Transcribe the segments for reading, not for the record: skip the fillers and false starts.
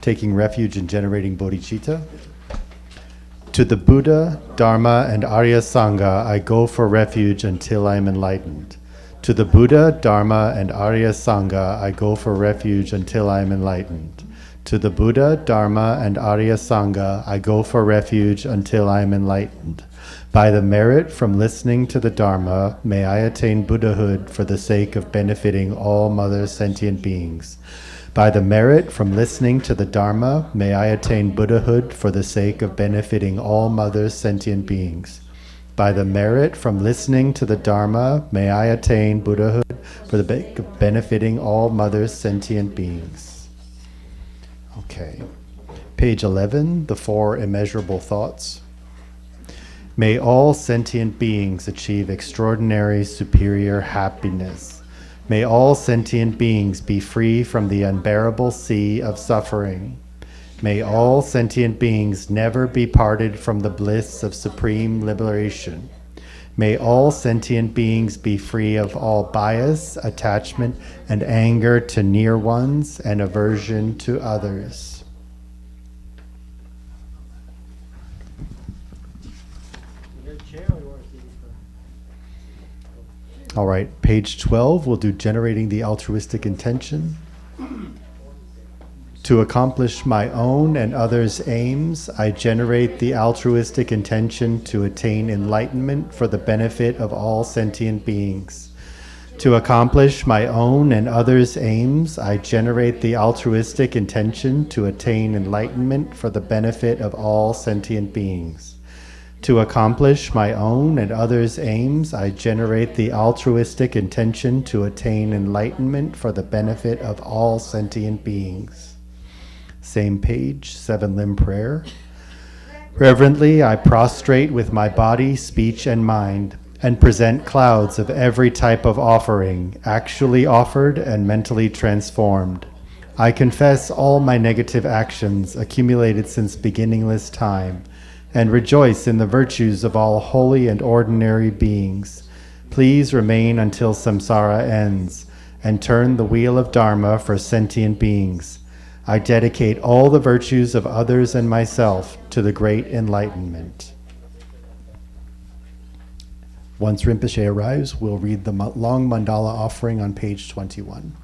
taking refuge in generating bodhicitta. To the Buddha, Dharma, and Arya Sangha, I go for refuge until I am enlightened. To the Buddha, Dharma, and Arya Sangha, I go for refuge until I am enlightened. To the Buddha, Dharma, and Arya Sangha, I go for refuge until I am enlightened. By the merit from listening to the Dharma, may I attain Buddhahood for the sake of benefiting all mother sentient beings. By the merit from listening to the Dharma, may I attain Buddhahood for the sake of benefiting all mother sentient beings. By the merit from listening to the Dharma, may I attain Buddhahood for the sake of benefiting all mother sentient beings. Okay. Page 11, the four immeasurable thoughts. May all sentient beings achieve extraordinary superior happiness. May all sentient beings be free from the unbearable sea of suffering. May all sentient beings never be parted from the bliss of supreme liberation. May all sentient beings be free of all bias, attachment, and anger to near ones and aversion to others. All right, page 12, we'll do generating the altruistic intention. To accomplish my own and others' aims, I generate the altruistic intention to attain enlightenment for the benefit of all sentient beings. To accomplish my own and others' aims, I generate the altruistic intention to attain enlightenment for the benefit of all sentient beings. To accomplish my own and others' aims, I generate the altruistic intention to attain enlightenment for the benefit of all sentient beings. Same page, 7-limb prayer. Reverently, I prostrate with my body, speech, and mind, and present clouds of every type of offering, actually offered and mentally transformed. I confess all my negative actions accumulated since beginningless time, and rejoice in the virtues of all holy and ordinary beings. Please remain until samsara ends, and turn the wheel of Dharma for sentient beings. I dedicate all the virtues of others and myself to the great enlightenment. Once Rinpoche arrives, we'll read the long mandala offering on page 21.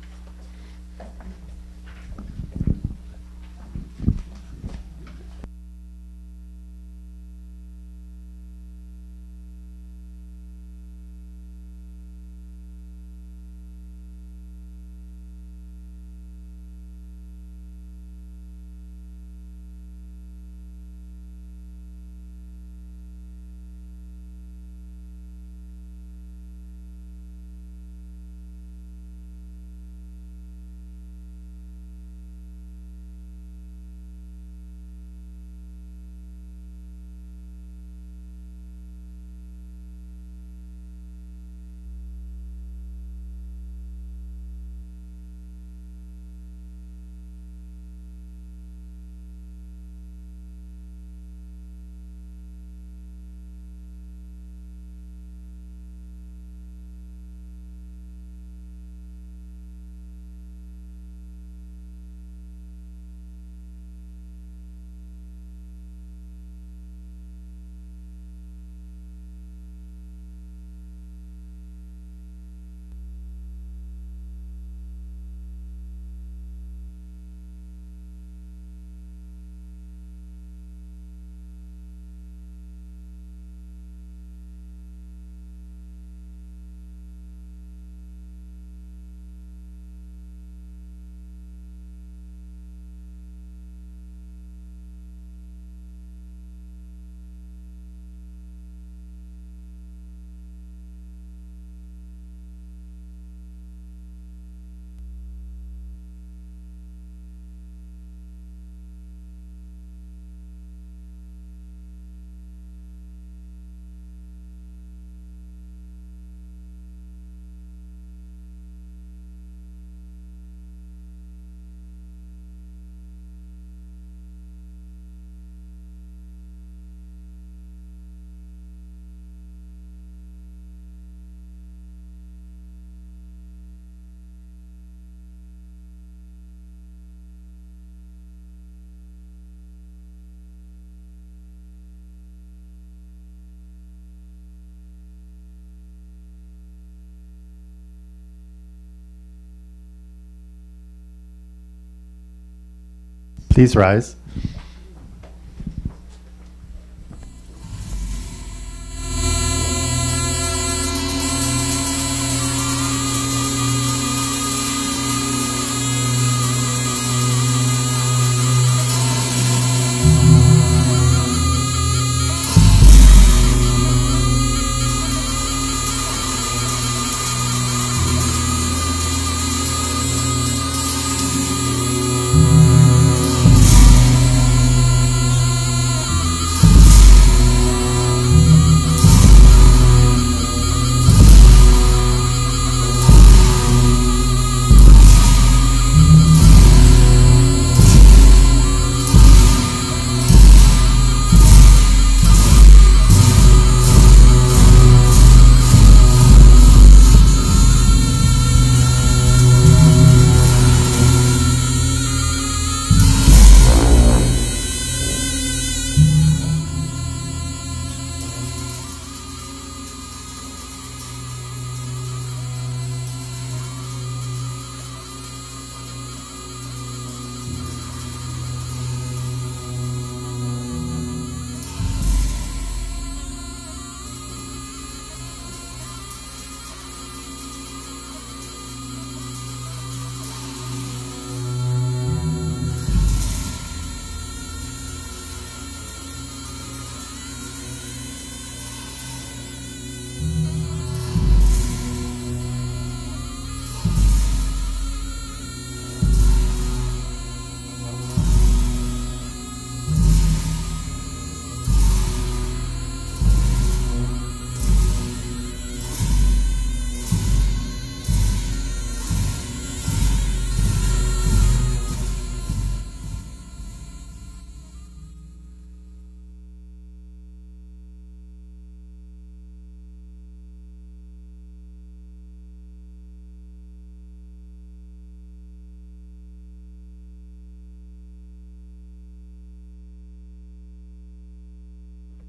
Please rise.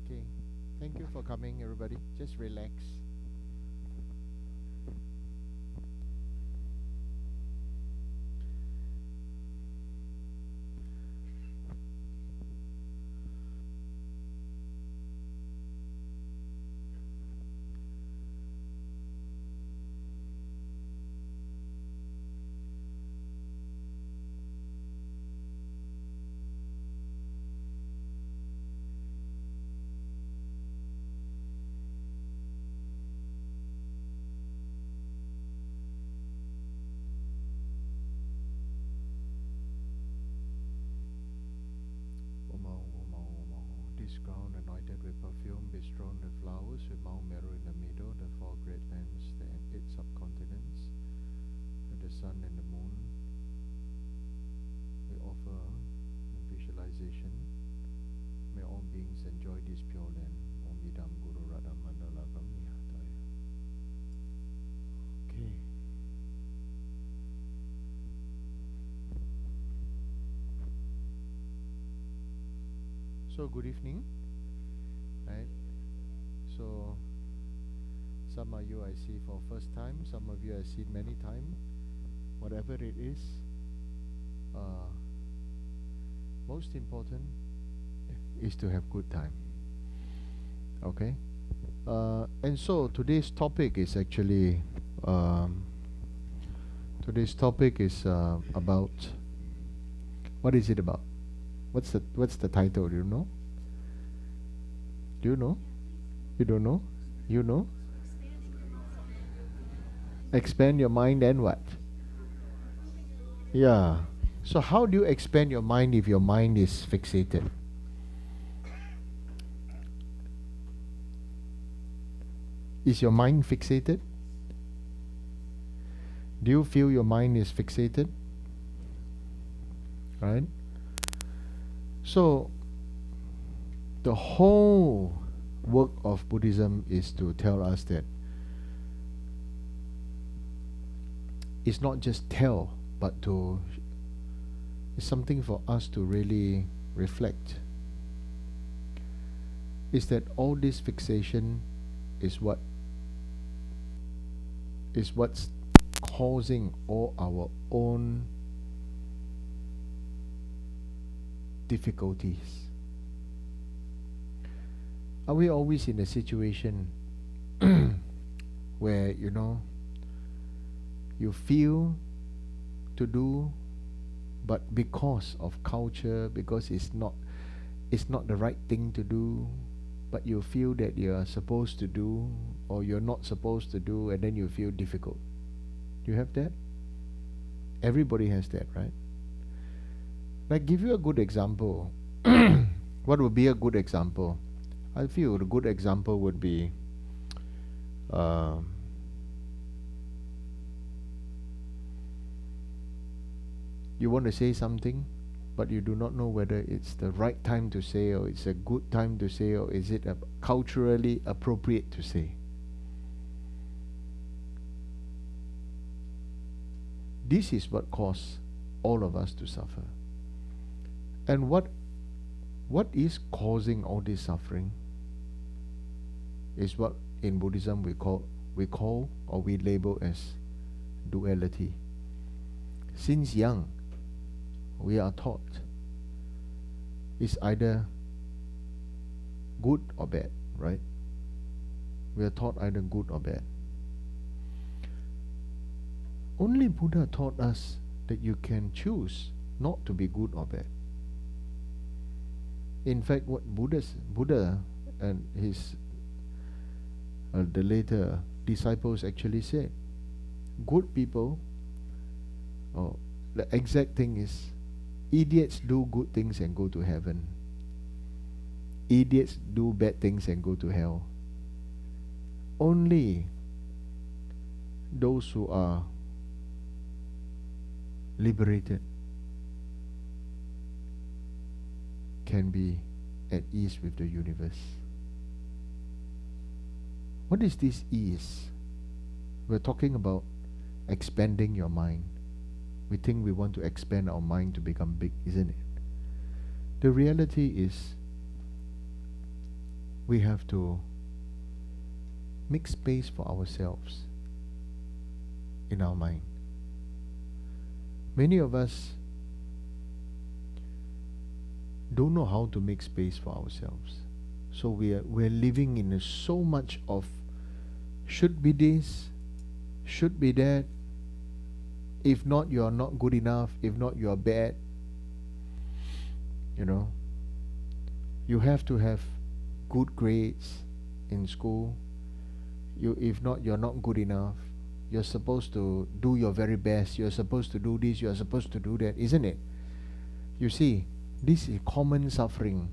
Okay, thank you for coming, everybody. Just relax. This ground anointed with perfume, bestrewn with flowers, with Mount Meru in the middle, the four great lands, the 8 subcontinents, with the sun and the moon. We offer in visualization. May all beings enjoy this pure land. Om Idam Guru Radha Mandala Brahmihataya. Okay. So good evening, right? So some of you I see for first time, some of you I see many times. Whatever it is, most important is to have good time. Okay, and so today's topic is actually about, what is it about? What's the title? Do you know? Do you know? You don't know? You know? Expand your mind and what? Yeah. So how do you expand your mind if your mind is fixated? Is your mind fixated? Do you feel your mind is fixated? Right? So, the whole work of Buddhism is to tell us that it's not just tell, but it's something for us to really reflect. Is that all this fixation is what's causing all our own difficulties? Are we always in a situation where, you feel to do, but because of culture, because it's not the right thing to do, but you feel that you are supposed to do, or you're not supposed to do, and then you feel difficult? Do you have that? Everybody has that, right? Like, give you a good example. What would be a good example? I feel a good example would be you want to say something, but you do not know whether it's the right time to say, or it's a good time to say, or is it culturally appropriate to say. This is what causes all of us to suffer. And what is causing all this suffering is what in Buddhism we call or we label as duality. Since young, we are taught it's either good or bad, right? We are taught either good or bad. Only Buddha taught us that you can choose not to be good or bad. In fact, what Buddha and his the later disciples actually said, good people, or the exact thing is, idiots do good things and go to heaven. Idiots do bad things and go to hell. Only those who are liberated can be at ease with the universe. What is this ease? We're talking about expanding your mind. We think we want to expand our mind to become big, isn't it? The reality is we have to make space for ourselves in our mind. Many of us don't know how to make space for ourselves. So we're living in so much of should be this, should be that. If not, you are not good enough. If not, you are bad. You have to have good grades in school. If not, you're not good enough. You're supposed to do your very best. You're supposed to do this. You're supposed to do that, isn't it? You see, this is common suffering,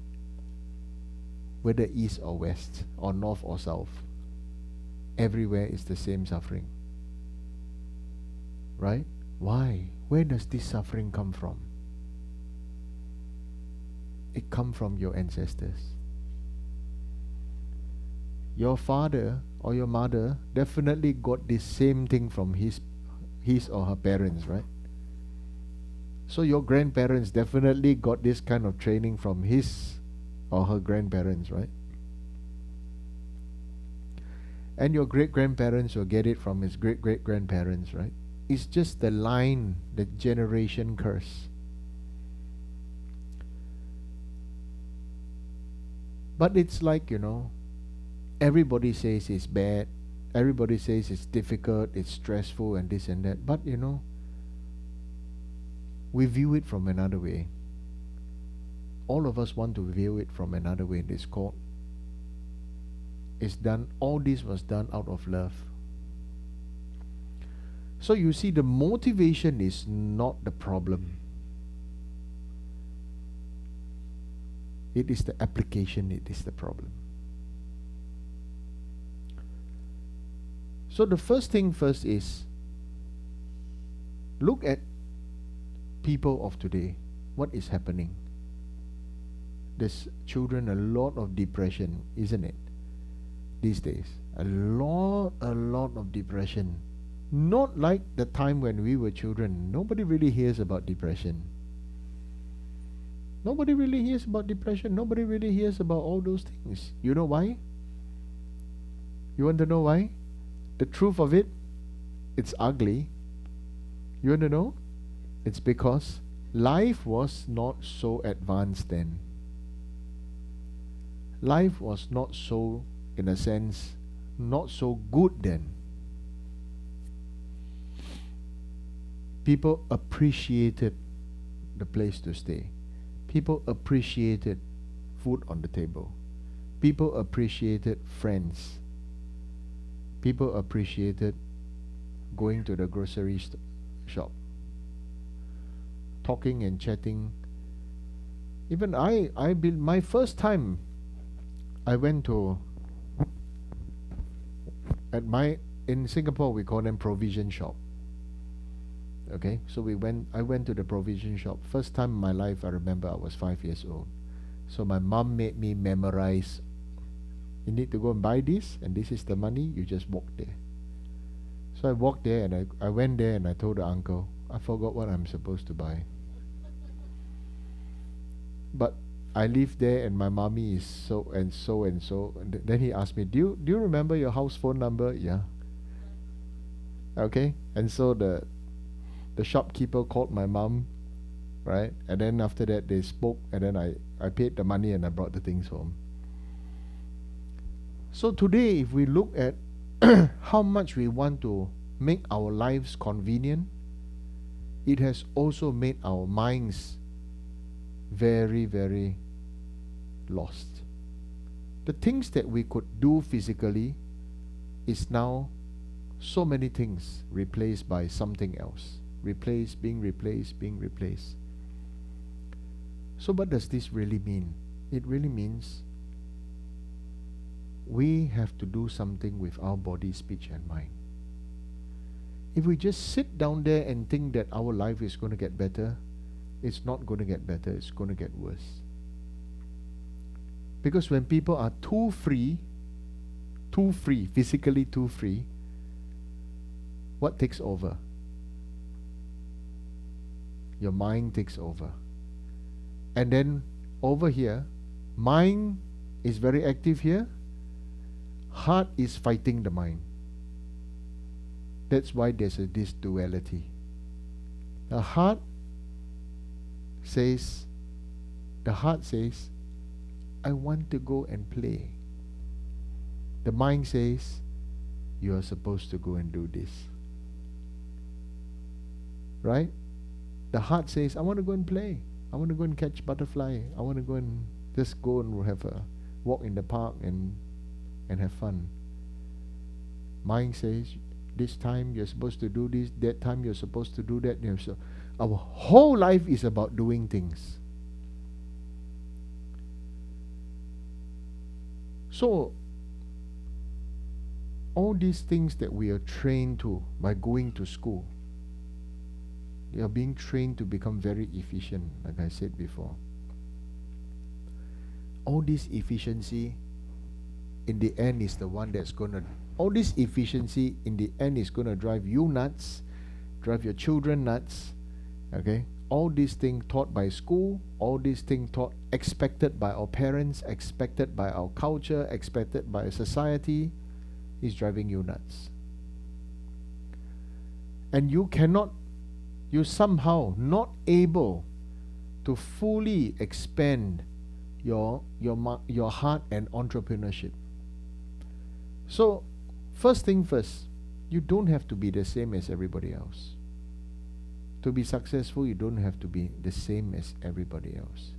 whether east or west, or north or south. Everywhere is the same suffering. Right? Why? Where does this suffering come from? It comes from your ancestors. Your father or your mother definitely got this same thing from his or her parents, right? So your grandparents definitely got this kind of training from his or her grandparents, right? And your great-grandparents will get it from his great-great-grandparents, right? It's just the line, the generation curse. But it's like, everybody says it's bad, everybody says it's difficult, it's stressful and this and that. But we view it from another way. All of us want to view it from another way. It's called, all this was done out of love. So you see, the motivation is not the problem. It is the application, it is the problem. So the first thing first is, look at people of today. What is happening? There's children, a lot of depression, isn't it? These days. A lot of depression. Not like the time when we were children. Nobody really hears about depression. Nobody really hears about depression. Nobody really hears about all those things. You know why? You want to know why? The truth of it, it's ugly. You want to know? It's because life was not so advanced then. Life was not so, in a sense, not so good then. People appreciated the place to stay. People appreciated food on the table. People appreciated friends. People appreciated going to the grocery shop, talking and chatting. Even my first time I went to, in Singapore we call them provision shop. Okay, so I went to the provision shop. First time in my life, I remember I was 5 years old. So my mom made me memorize, you need to go and buy this, and this is the money, you just walk there. So I walked there, and I went there, and I told the uncle, I forgot what I'm supposed to buy. But I live there, and my mommy is so and so and so. And then he asked me, do you remember your house phone number? Yeah. Okay, and so the shopkeeper called my mom, right? And then after that they spoke, and then I paid the money and I brought the things home. So today, if we look at how much we want to make our lives convenient, it has also made our minds very, very lost. The things that we could do physically is now so many things replaced by something else. Being replaced. So what does this really mean? It really means we have to do something with our body, speech and mind. If we just sit down there and think that our life is going to get better, it's not going to get better, it's going to get worse. Because when people are too free, physically too free, what takes over? Your mind takes over. And then over here, mind is very active here, heart is fighting the mind. That's why there's this duality. The heart says, I want to go and play. The mind says, you are supposed to go and do this. Right? The heart says, I want to go and play. I want to go and catch butterfly. I want to go and just go and have a walk in the park and have fun. Mind says, this time you're supposed to do this, that time you're supposed to do that. So our whole life is about doing things. So all these things that we are trained to by going to school, we are being trained to become very efficient, like I said before. All this efficiency in the end is the one that's going to, all this efficiency in the end is going to drive you nuts, drive your children nuts, okay? All these things taught by school, all these things taught, expected by our parents, expected by our culture, expected by society, is driving you nuts. And you somehow not able to fully expand your heart and entrepreneurship. So, first thing first, you don't have to be the same as everybody else. To be successful, you don't have to be the same as everybody else.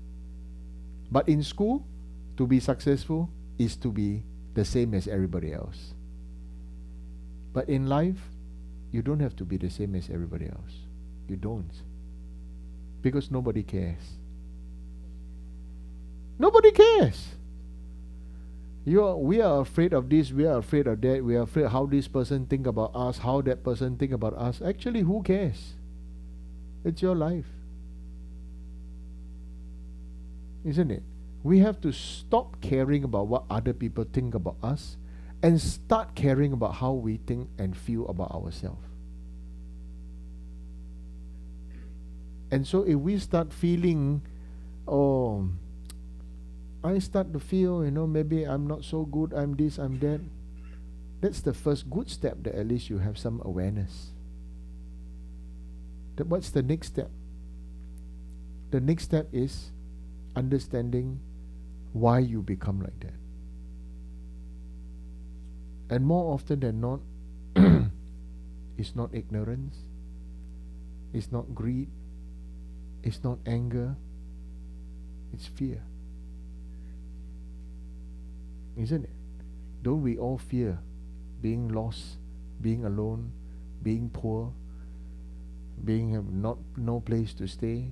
But in school, to be successful is to be the same as everybody else. But in life, you don't have to be the same as everybody else. You don't. Because nobody cares. Nobody cares. We are afraid of this, we are afraid of that, we are afraid how this person think about us, how that person think about us. Actually, who cares? It's your life. Isn't it? We have to stop caring about what other people think about us and start caring about how we think and feel about ourselves. And so if we start feeling, I start to feel, maybe I'm not so good, I'm this, I'm that. That's the first good step, that at least you have some awareness. What's the next step? the next step is understanding why you become like that. And more often than not, it's not ignorance, it's not greed, it's not anger, it's fear. Isn't it? Don't we all fear being lost, being alone, being poor, being no place to stay,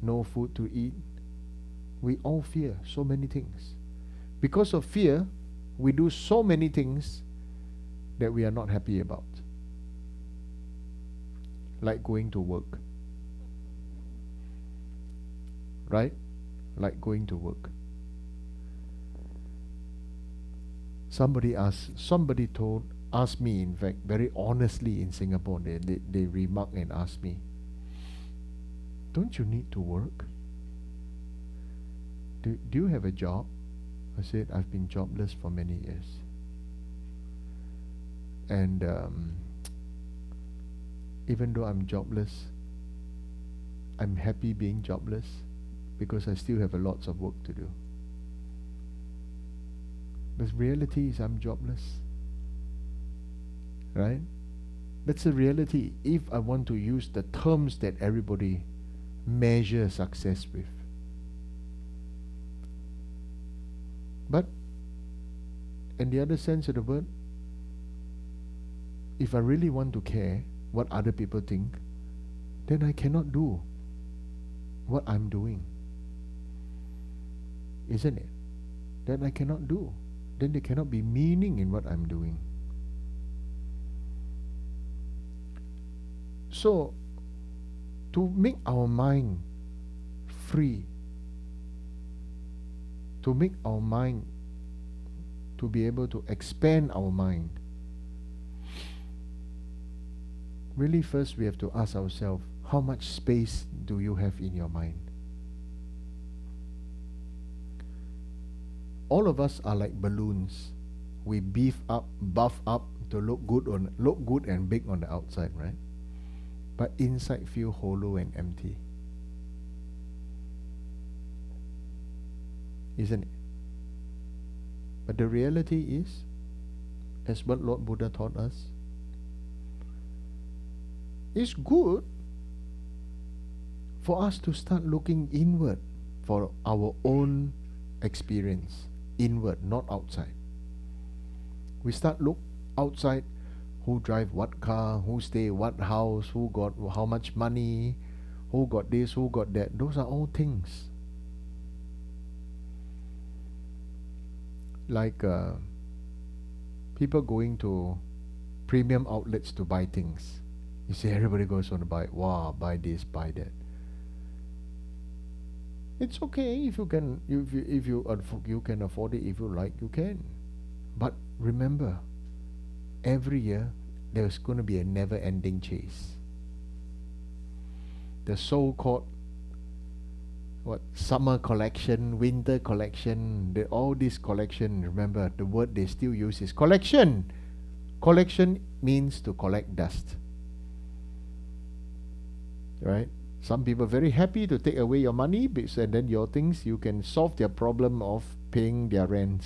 no food to eat? We all fear so many things. Because of fear, we do so many things that we are not happy about. Like going to work. Right? Like going to work. Somebody asked me, in fact, very honestly in Singapore, they remarked and asked me, don't you need to work? Do you have a job? I said, I've been jobless for many years. And even though I'm jobless, I'm happy being jobless because I still have a lots of work to do. The reality is I'm jobless. Right? That's the reality if I want to use the terms that everybody measures success with. But in the other sense of the word, if I really want to care what other people think, then I cannot do what I'm doing. Isn't it? Then I cannot do. Then there cannot be meaning in what I'm doing. So, to make our mind free, to make our mind, to be able to expand our mind, really first we have to ask ourselves, how much space do you have in your mind? All of us are like balloons. We buff up to look good and big on the outside, right? But inside feel hollow and empty. Isn't it? But the reality is, as what Lord Buddha taught us, it's good for us to start looking inward for our own experience. Inward, not outside. We start look outside, who drive what car, who stay what house, who got how much money, who got this, who got that. Those are all things. Like people going to premium outlets to buy things. You see, everybody goes on to buy, wow, buy this, buy that. It's okay if you can, if you can afford it. If you like, you can. But remember, every year there's going to be a never-ending chase. The so-called summer collection, winter collection, all this collection. Remember, the word they still use is collection. Collection means to collect dust. Right? Some people are very happy to take away your money, and then your things, you can solve their problem of paying their rent.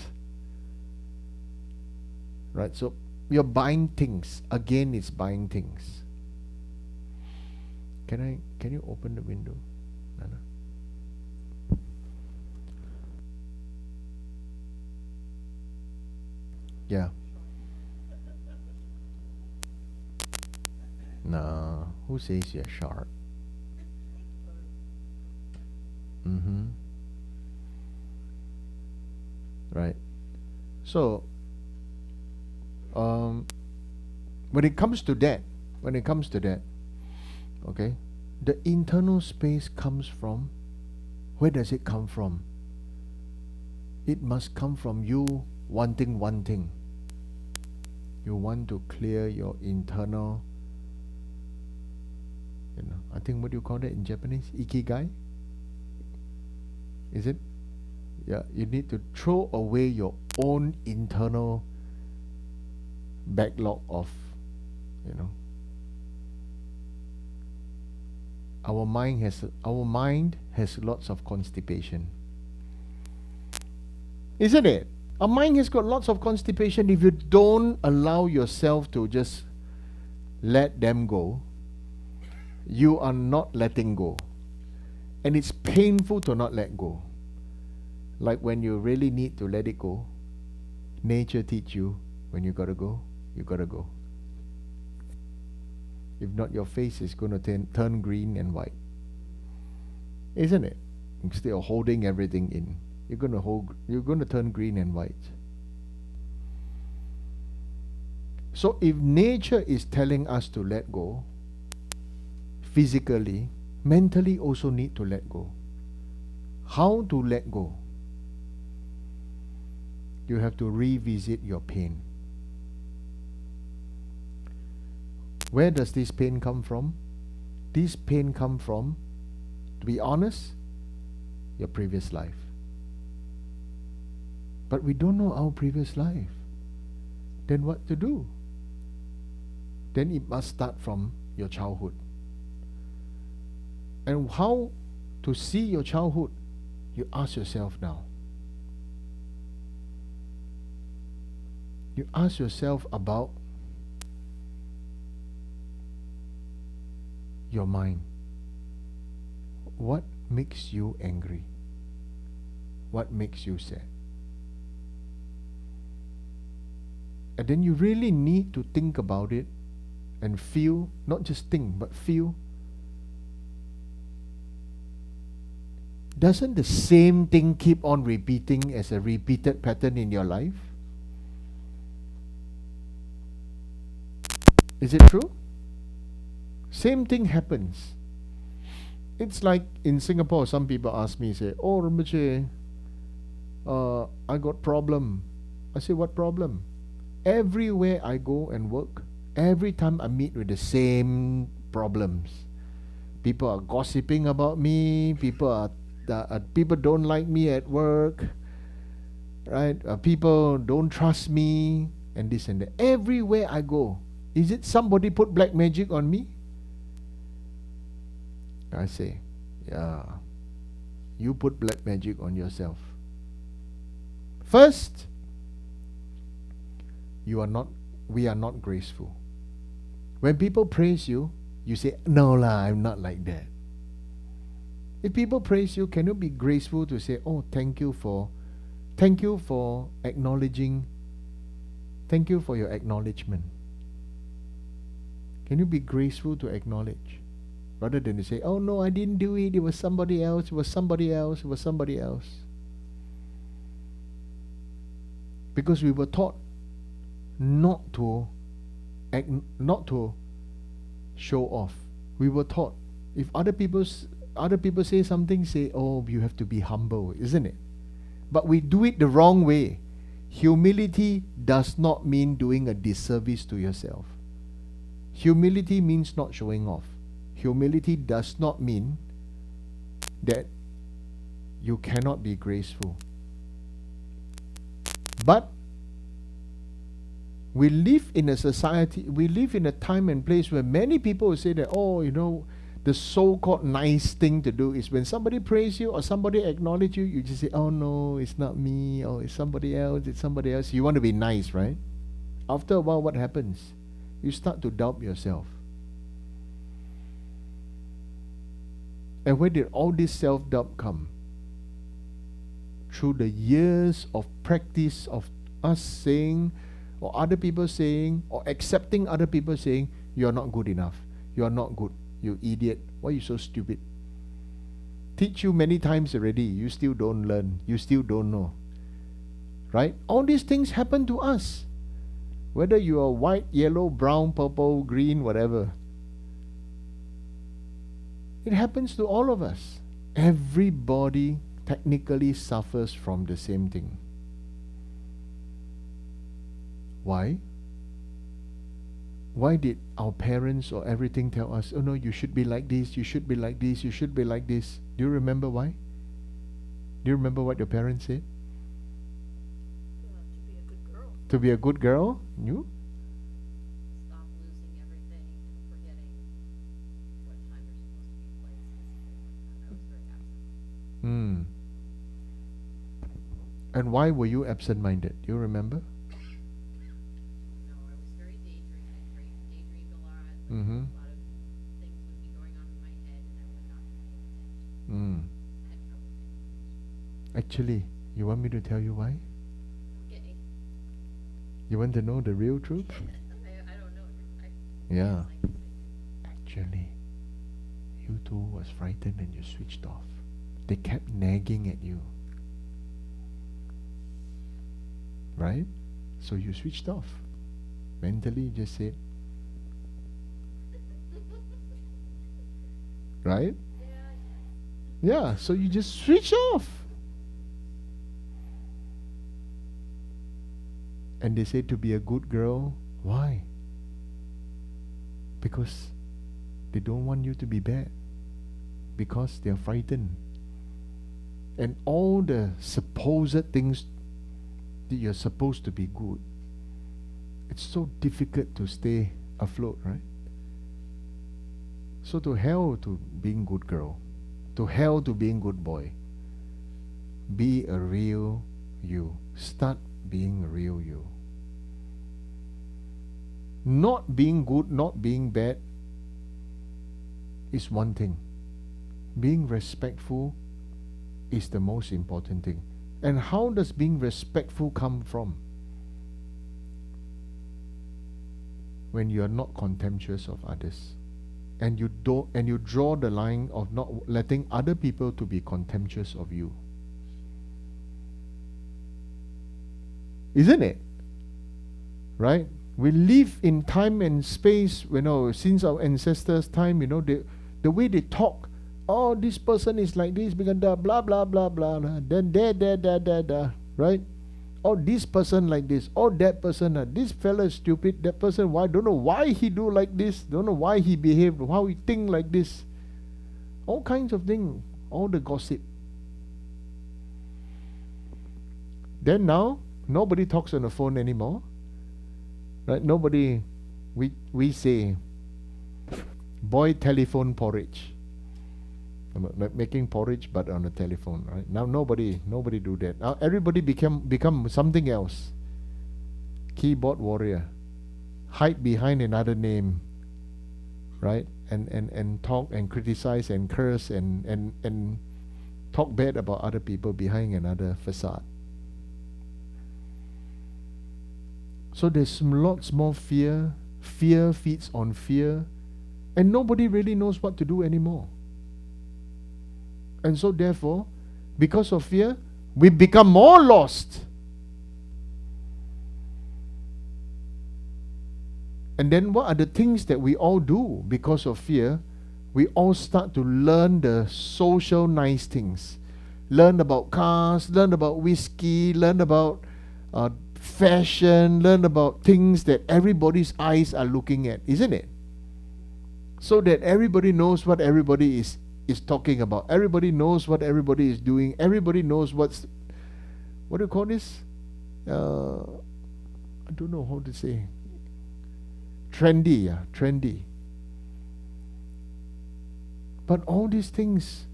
Right? So you're buying things. Again, it's buying things. Can you open the window, Nana? Yeah. No. Who says you're sharp? Right. So, when it comes to that, okay, the internal space comes from, where does it come from? It must come from you wanting one thing. You want to clear your internal, I think, what do you call that in Japanese? Ikigai? Is it? Yeah, you need to throw away your own internal backlog of, our mind has lots of constipation. Isn't it? Our mind has got lots of constipation. If you don't allow yourself to just let them go, you are not letting go. And it's painful to not let go. Like when you really need to let it go, nature teach you, when you gotta go, you gotta go. If not, your face is going to turn green and white. Isn't it? Instead of holding everything in, you're going to turn green and white. So if nature is telling us to let go, physically, mentally also need to let go. How to let go? You have to revisit your pain. Where does this pain come from? This pain come from, to be honest, your previous life. But we don't know our previous life. Then what to do? Then it must start from your childhood. And how to see your childhood? You ask yourself now. You ask yourself about your mind. What makes you angry? What makes you sad? And then you really need to think about it and feel, not just think, but feel. Doesn't the same thing keep on repeating as a repeated pattern in your life? Is it true? Same thing happens. It's like in Singapore, some people ask me, say, "Oh, Rinpoche, I got problem." I say, "What problem?" Everywhere I go and work, every time I meet with the same problems. People are gossiping about me. People don't like me at work. Right? People don't trust me, and this and that. Everywhere I go, is it somebody put black magic on me? I say, yeah, you put black magic on yourself. First, we are not graceful. When people praise you, you say, "No lah, I'm not like that." If people praise you, can you be graceful to say, "Oh, thank you for acknowledging, thank you for your acknowledgement"? Can you be graceful to acknowledge? Rather than to say, "Oh no, I didn't do it, it was somebody else, it was somebody else, it was somebody else." Because we were taught not to show off. We were taught, if other people say something, say, "Oh, you have to be humble," isn't it? But we do it the wrong way. Humility does not mean doing a disservice to yourself. Humility means not showing off. Humility does not mean that you cannot be graceful. But we live in a society, we live in a time and place where many people will say that, "Oh, the so-called nice thing to do is when somebody praise you or somebody acknowledge you, you just say, 'Oh no, it's not me,' or 'It's somebody else, it's somebody else.'" You want to be nice, right? After a while, what happens? You start to doubt yourself. And where did all this self-doubt come? Through the years of practice of us saying, or other people saying, or accepting other people saying, "You're not good enough. You're not good. You idiot. Why are you so stupid? Teach you many times already. You still don't learn. You still don't know." Right? All these things happen to us. Whether you are white, yellow, brown, purple, green, whatever. It happens to all of us. Everybody technically suffers from the same thing. Why? Why did our parents or everything tell us, "Oh no, you should be like this, you should be like this, you should be like this"? Do you remember why? Do you remember what your parents said? To be a good girl. To be a good girl? You? Stop losing everything and forgetting what time you're supposed to be playing. Mm. And why were you absent-minded? Do you remember? No, I was very daydreaming. I daydreamed a lot. Like, Mm-hmm. a lot of things would be going on in my head, and I would not be paying attention. Mm. I had trouble paying attention. Actually, you want me to tell you why? Okay. You want to know the real truth? I don't know. Yeah. Like to say. Actually, you too was frightened and you switched off. They kept nagging at you. Right? So you switched off. Mentally, you just said, right? Yeah, so you just switch off. And they say to be a good girl. Why? Because they don't want you to be bad. Because they are frightened. And all the supposed things that you're supposed to be good, it's so difficult to stay afloat, right? So to hell to being good girl. To hell to being good boy. Be a real you. Start being a real you. Not being good, not being bad is one thing. Being respectful is the most important thing. And how does being respectful come from? When you are not contemptuous of others. And you draw the line of not letting other people to be contemptuous of you. Isn't it? Right? We live in time and space, since our ancestors' time, the way they talk, oh, this person is like this, because blah, blah, blah, blah, blah, then right? Oh, this person like this, oh, that person, this fella is stupid, that person, why, don't know why he do like this, don't know why he behave, how he think like this. All kinds of things, all the gossip. Then now, nobody talks on the phone anymore. Right? Nobody, we say, boy telephone porridge. Like making porridge but on the telephone, right? Now nobody do that. Now everybody become something else. Keyboard warrior. Hide behind another name. Right? And talk and criticize and curse and talk bad about other people behind another facade. So there's lots more fear. Fear feeds on fear. And nobody really knows what to do anymore. And so therefore, because of fear, we become more lost. And then what are the things that we all do because of fear? We all start to learn the social nice things. Learn about cars, learn about whiskey, learn about fashion, learn about things that everybody's eyes are looking at, isn't it? So that everybody knows what everybody is talking about. Everybody knows what everybody is doing. Everybody knows what do you call this? I don't know how to say. Trendy, trendy. But all these things,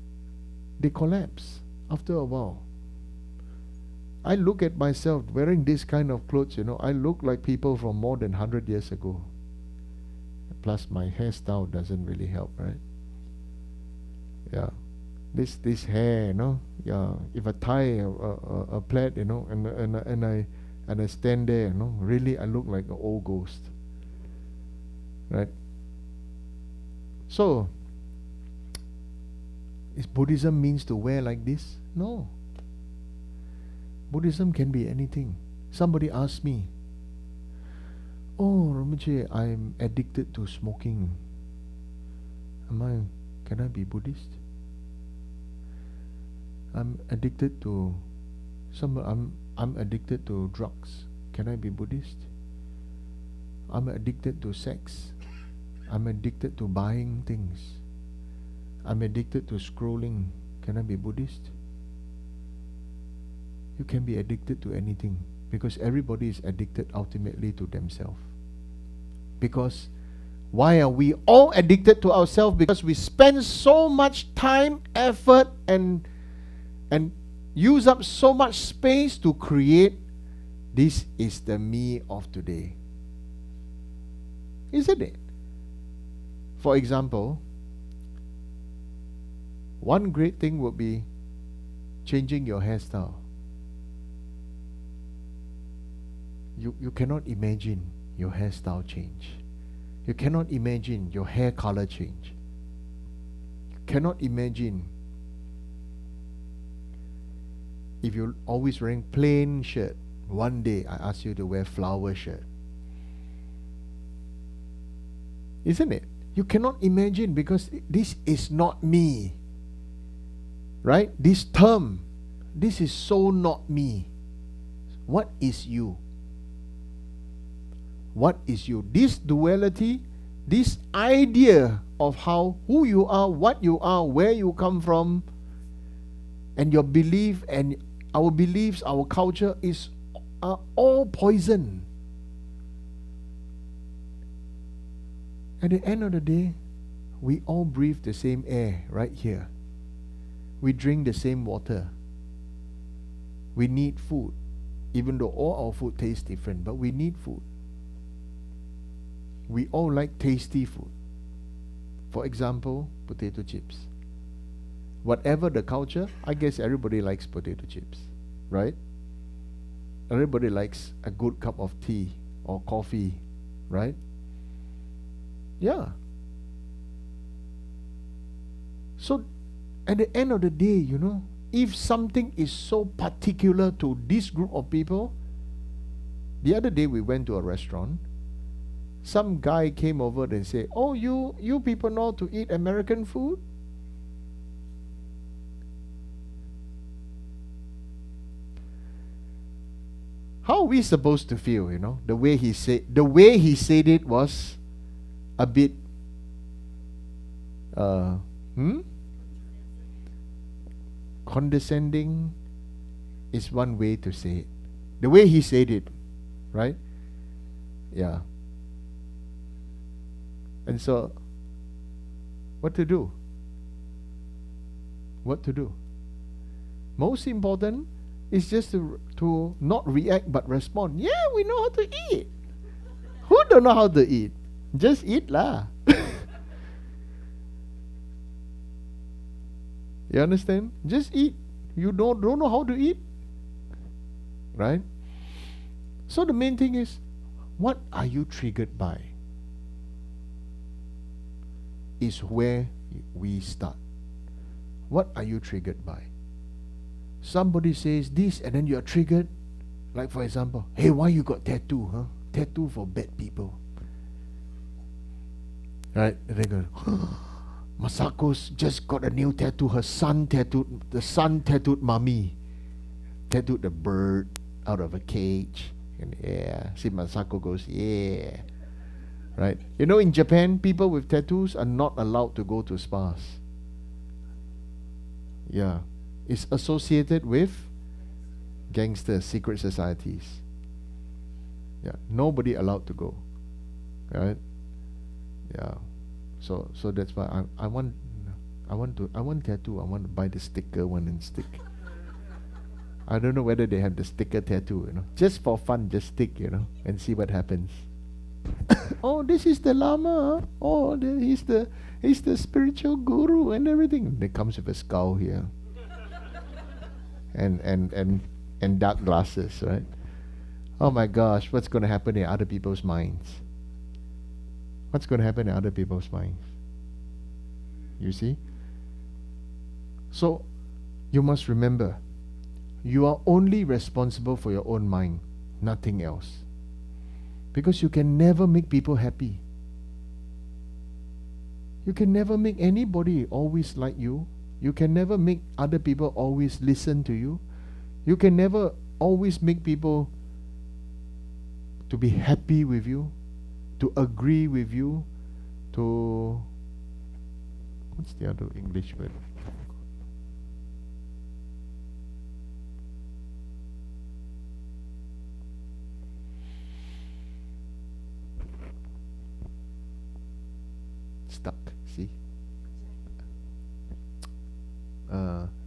they collapse after a while. I look at myself wearing this kind of clothes, I look like people from more than 100 years ago. Plus my hairstyle doesn't really help, right? Yeah. This hair, yeah. If I tie a plait, and I stand there, really I look like an old ghost. Right? So, is Buddhism means to wear like this? No. Buddhism can be anything. Somebody asked me, oh, Rinpoche, I'm addicted to smoking. Can I be Buddhist? I'm addicted to I'm addicted to drugs. Can I be Buddhist? I'm addicted to sex. I'm addicted to buying things. I'm addicted to scrolling. Can I be Buddhist? You can be addicted to anything, because everybody is addicted ultimately to themselves. Because why are we all addicted to ourselves? Because we spend so much time, effort, and and use up so much space to create, this is the me of today. Isn't it? For example, one great thing would be changing your hairstyle. You cannot imagine your hairstyle change. You cannot imagine your hair color change. You cannot imagine if you're always wearing plain shirt, one day I ask you to wear flower shirt. Isn't it? You cannot imagine, because this is not me. Right? This term, this is so not me. What is you? What is you? This duality, this idea of who you are, what you are, where you come from, and your belief and our beliefs, our culture are all poison. At the end of the day, we all breathe the same air right here. We drink the same water. We need food. Even though all our food tastes different, but we need food. We all like tasty food. For example, potato chips. Whatever the culture, I guess everybody likes potato chips, right? Everybody likes a good cup of tea or coffee, right? Yeah. So, at the end of the day, if something is so particular to this group of people, the other day we went to a restaurant, some guy came over and said, "Oh, you people know to eat American food?" How are we supposed to feel, The way he said it was a bit condescending is one way to say it. The way he said it, right? Yeah. And so, what to do? What to do? Most important is just to not react but respond. Yeah, we know how to eat. Who don't know how to eat? Just eat lah. You understand? Just eat. You don't know how to eat, right? So the main thing is, what are you triggered by? Is where we start. What are you triggered by? Somebody says this and then you are triggered. Like for example, hey, why you got tattoo, huh? Tattoo for bad people. Right? And they go, Masako's just got a new tattoo. The son tattooed mommy. Tattooed the bird out of a cage. And yeah, see Masako goes, yeah. Right? In Japan, people with tattoos are not allowed to go to spas. Yeah. It's associated with gangsters, secret societies. Yeah. Nobody allowed to go. Right? Yeah. So that's why I want tattoo. I want to buy the sticker one and stick. I don't know whether they have the sticker tattoo, Just for fun, just stick, and see what happens. Oh, this is the Lama. Oh, he's the spiritual guru and everything. It comes with a skull here. and dark glasses, right? Oh my gosh, what's going to happen in other people's minds? What's going to happen in other people's minds? You see? So, you must remember, you are only responsible for your own mind, nothing else. Because you can never make people happy. You can never make anybody always like you. You can never make other people always listen to you. You can never always make people to be happy with you, to agree with you, to... What's the other English word? Stuck, see?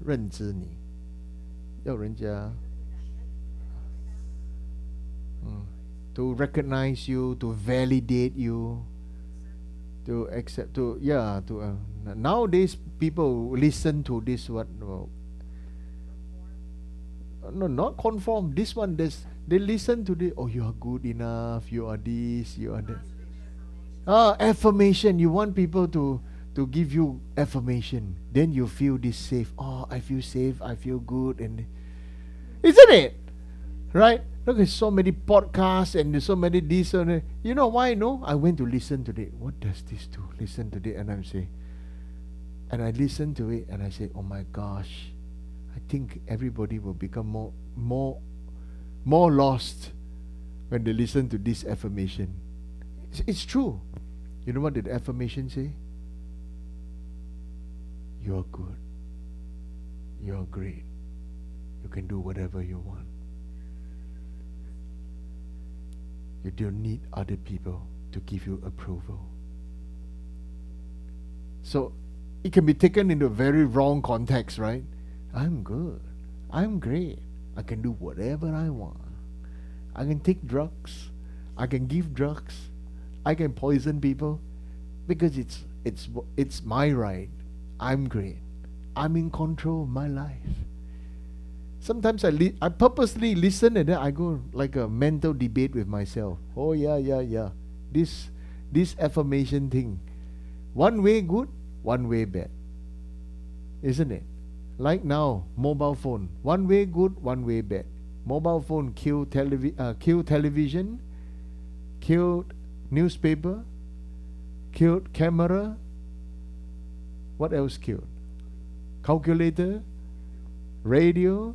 认知你要人家 to recognize you, to validate you, to accept, nowadays people listen to this no, not conform. This one, they listen to the, oh, you are good enough, you are this, you are that. Affirmation. You want people to give you affirmation. Then you feel this safe. Oh, I feel safe, I feel good. And isn't it? Right? Look at so many podcasts and there's so many this and that. You know why? No? I went to listen to it. What does this do? Listen to it, and I'm saying, and I listen to it and I say, oh my gosh, I think everybody will become more lost when they listen to this affirmation. It's true. You know what did the affirmation say? You're good. You're great. You can do whatever you want. You don't need other people to give you approval. So it can be taken into a very wrong context, right? I'm good. I'm great. I can do whatever I want. I can take drugs. I can give drugs. I can poison people because it's my right. I'm great. I'm in control of my life. Sometimes I purposely listen and then I go like a mental debate with myself. Oh yeah. This affirmation thing. One way good, one way bad. Isn't it? Like now, mobile phone. One way good, one way bad. Mobile phone killed television, killed newspaper, killed camera. What else killed? Calculator, radio,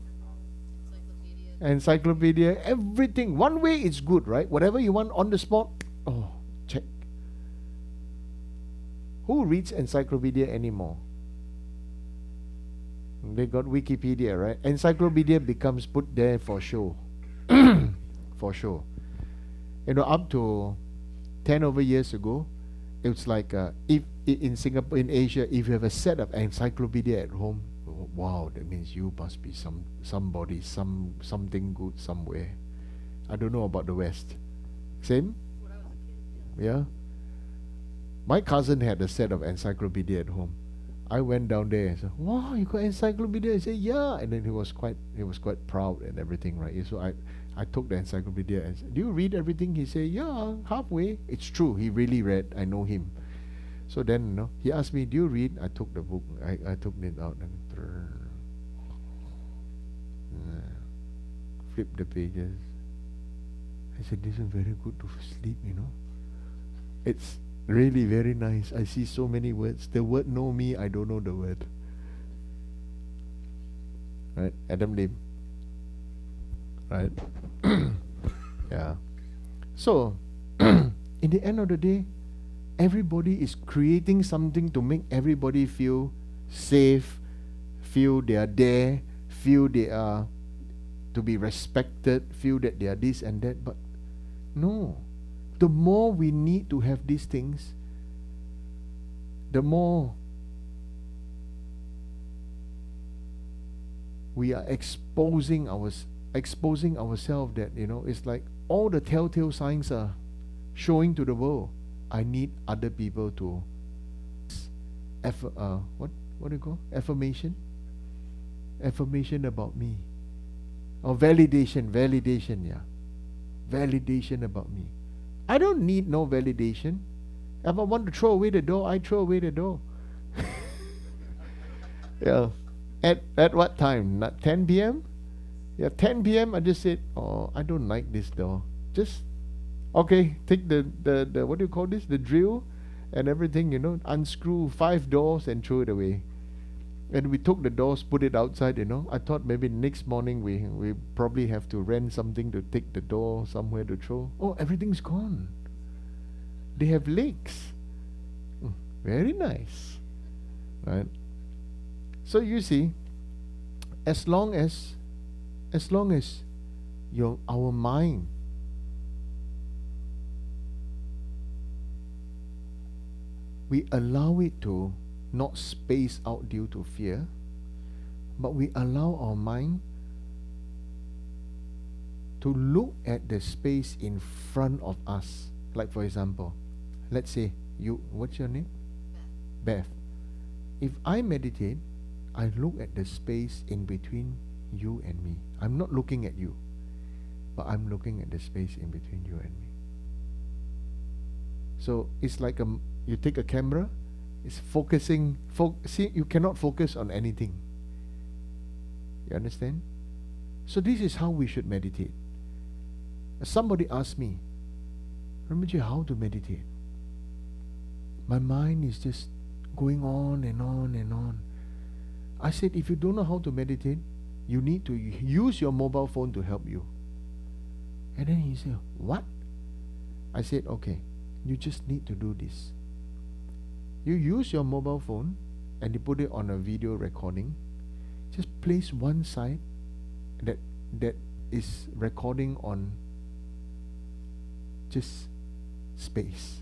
encyclopedia, everything. One way is good, right? Whatever you want on the spot, check. Who reads encyclopedia anymore? They got Wikipedia, right? Encyclopedia becomes put there for show. For sure. Up to 10 over years ago, it's like if in Singapore, in Asia, if you have a set of encyclopedia at home, wow, that means you must be somebody, something good somewhere. I don't know about the West. Same? When I was a kid, Yeah. My cousin had a set of encyclopedia at home. I went down there and said, wow, you got encyclopedia? I said, yeah. And then he was quite proud and everything, right? So I took the encyclopedia and said, do you read everything? He said, yeah, halfway. It's true. He really read. I know him. So then, he asked me, do you read? I took the book. I took it out and flipped the pages. I said, this is very good to sleep, It's really very nice. I see so many words. The word know me, I don't know the word. Right? Adam Lim. Right? Yeah. So, in the end of the day, everybody is creating something to make everybody feel safe, feel they are there, feel they are to be respected, feel that they are this and that. But no. The more we need to have these things, the more we are exposing ourselves that, it's like all the telltale signs are showing to the world. I need other people to what do you call? Affirmation about me. Or validation, yeah. Validation about me. I don't need no validation. If I want to throw away the door, I throw away the door. Yeah. At what time? Not 10 p.m.? Yeah, 10 p.m. I just said, oh, I don't like this door. Just, okay, take the what do you call this? The drill and everything, unscrew 5 doors and throw it away. And we took the doors, put it outside, I thought maybe next morning we probably have to rent something to take the door somewhere to throw. Oh, everything's gone. They have legs. Very nice. Right? So you see, as long as our mind we allow it to not space out due to fear, but we allow our mind to look at the space in front of us. Like for example, let's say what's your name? Beth. If I meditate, I look at the space in between you and me. I'm not looking at you, but I'm looking at the space in between you and me. So it's like you take a camera, it's focusing. See, you cannot focus on anything. You understand? So this is how we should meditate. Somebody asked me, Rinpoche, how to meditate? My mind is just going on and on and on. I said, if you don't know how to meditate, you need to use your mobile phone to help you. And then he said, what? I said, okay, you just need to do this. You use your mobile phone and you put it on a video recording. Just place one side that is recording on just space.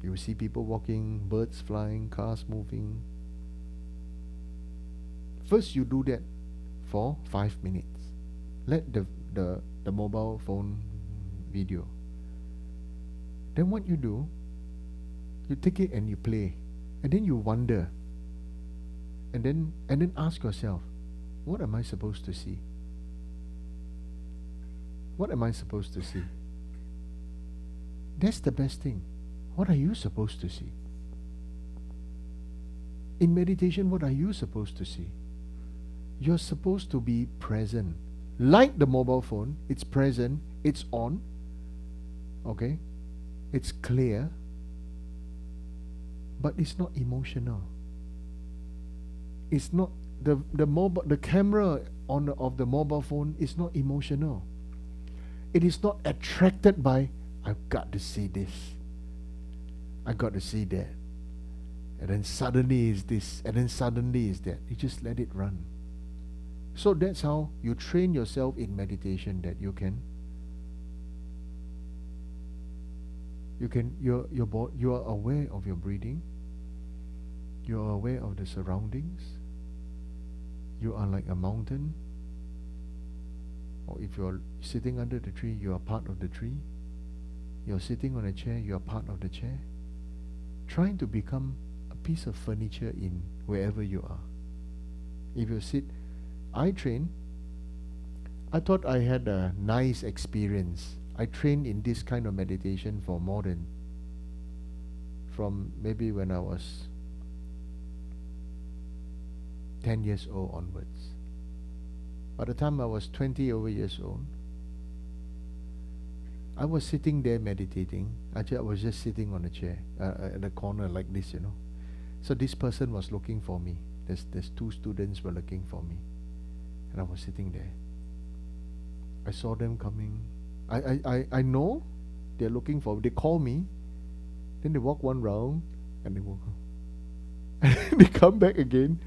You will see people walking, birds flying, cars moving. First you do that for 5 minutes. Let the mobile phone video. Then what you do, you take it and you play. And then you wonder. And then ask yourself, what am I supposed to see? What am I supposed to see? That's the best thing. What are you supposed to see? In meditation, what are you supposed to see? You're supposed to be present. Like the mobile phone, it's present, it's on, okay? It's clear, but it's not emotional. It's not the camera of the mobile phone is not emotional. It is not attracted by, I've got to see this, I got to see that, and then suddenly is this, and then suddenly is that. You just let it run. So that's how you train yourself in meditation, that you are aware of your breathing, you are aware of the surroundings, you are like a mountain, or if you're sitting under the tree, you are part of the tree. You're sitting on a chair, you are part of the chair. Trying to become a piece of furniture in wherever you are. If you sit, I thought I had a nice experience. I trained in this kind of meditation for from maybe when I was 10 years old onwards. By the time I was 20 over years old, I was sitting there meditating. Actually, I was just sitting on a chair at a corner like this, you know. So this person was looking for me. There's 2 students were looking for me, and I was sitting there. I saw them coming. I know they're looking for me. They call me, then they walk one round, and they walk on. And they come back again.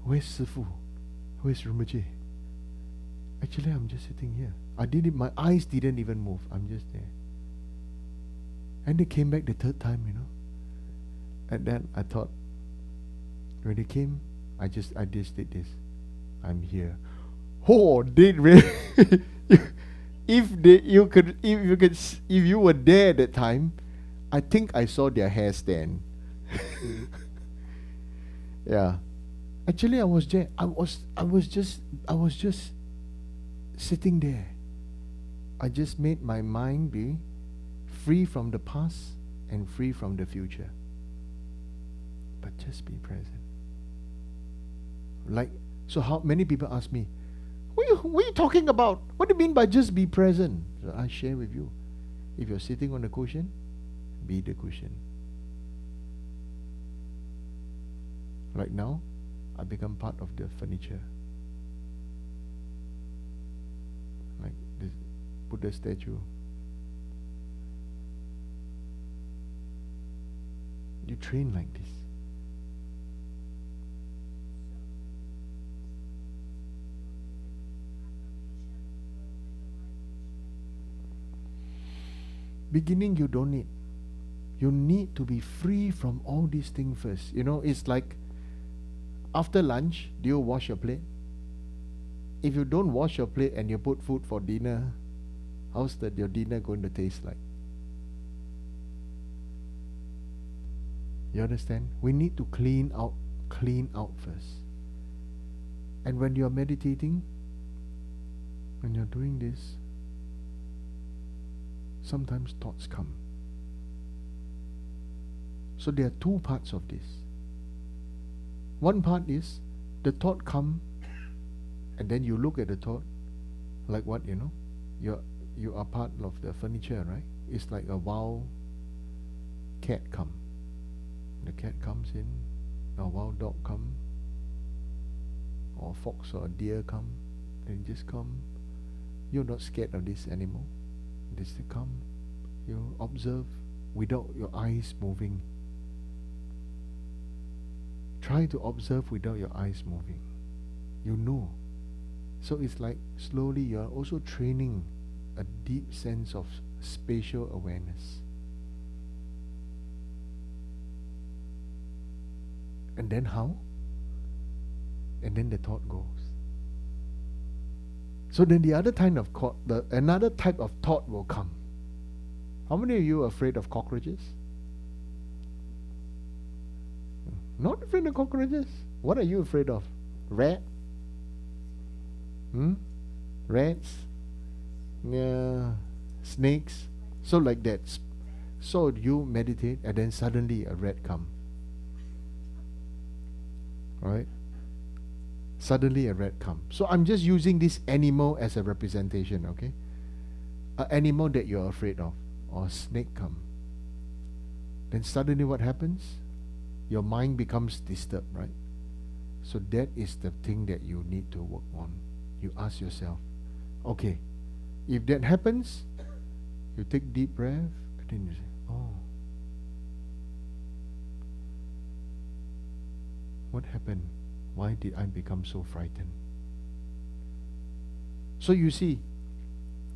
Where's Sifu? Where's Rinpoche? Actually, I'm just sitting here. My eyes didn't even move. I'm just there. And they came back the 3rd time, you know. And then I thought, when they came, I just did this. I'm here. Oh, they really if you were there at that time, I think I saw their hair stand. Yeah. Actually, I was there. I was just sitting there. I just made my mind be free from the past and free from the future. But just be present. So how many people ask me, what are you talking about? What do you mean by just be present? So I share with you. If you're sitting on a cushion, be the cushion. Right now, I become part of the furniture. Like this Buddha statue. You train like this. Beginning, you don't need. You need to be free from all these things first. You know, it's like after lunch, do you wash your plate? if you don't wash your plate and you put food for dinner, how's your dinner going to taste like? You understand? We need to clean out first. And when you're meditating, when you're doing this, sometimes thoughts come. So there are two parts of this. One part is the thought come, and then you look at the thought like what, you are part of the furniture, right? It's like a wild cat come. The cat comes in, a wild dog come, or a fox or a deer come, they just come. You're not scared of this animal. They still come. You observe without your eyes moving. Try to observe without your eyes moving. You know. So it's like slowly you are also training a deep sense of spatial awareness. And then how? And then the thought goes. So then the other kind of another type of thought will come. How many of you are afraid of cockroaches? Not afraid of cockroaches? What are you afraid of? Rat? Rats? Yeah. Snakes? So like that. So you meditate and then suddenly a rat come. Right? Suddenly a rat come. So I'm just using this animal as a representation, okay? An animal that you're afraid of, or a snake come. Then suddenly what happens? Your mind becomes disturbed, right? So that is the thing that you need to work on. You ask yourself, okay, if that happens, you take deep breath, and then you say, oh, what happened? Why did I become so frightened? So you see,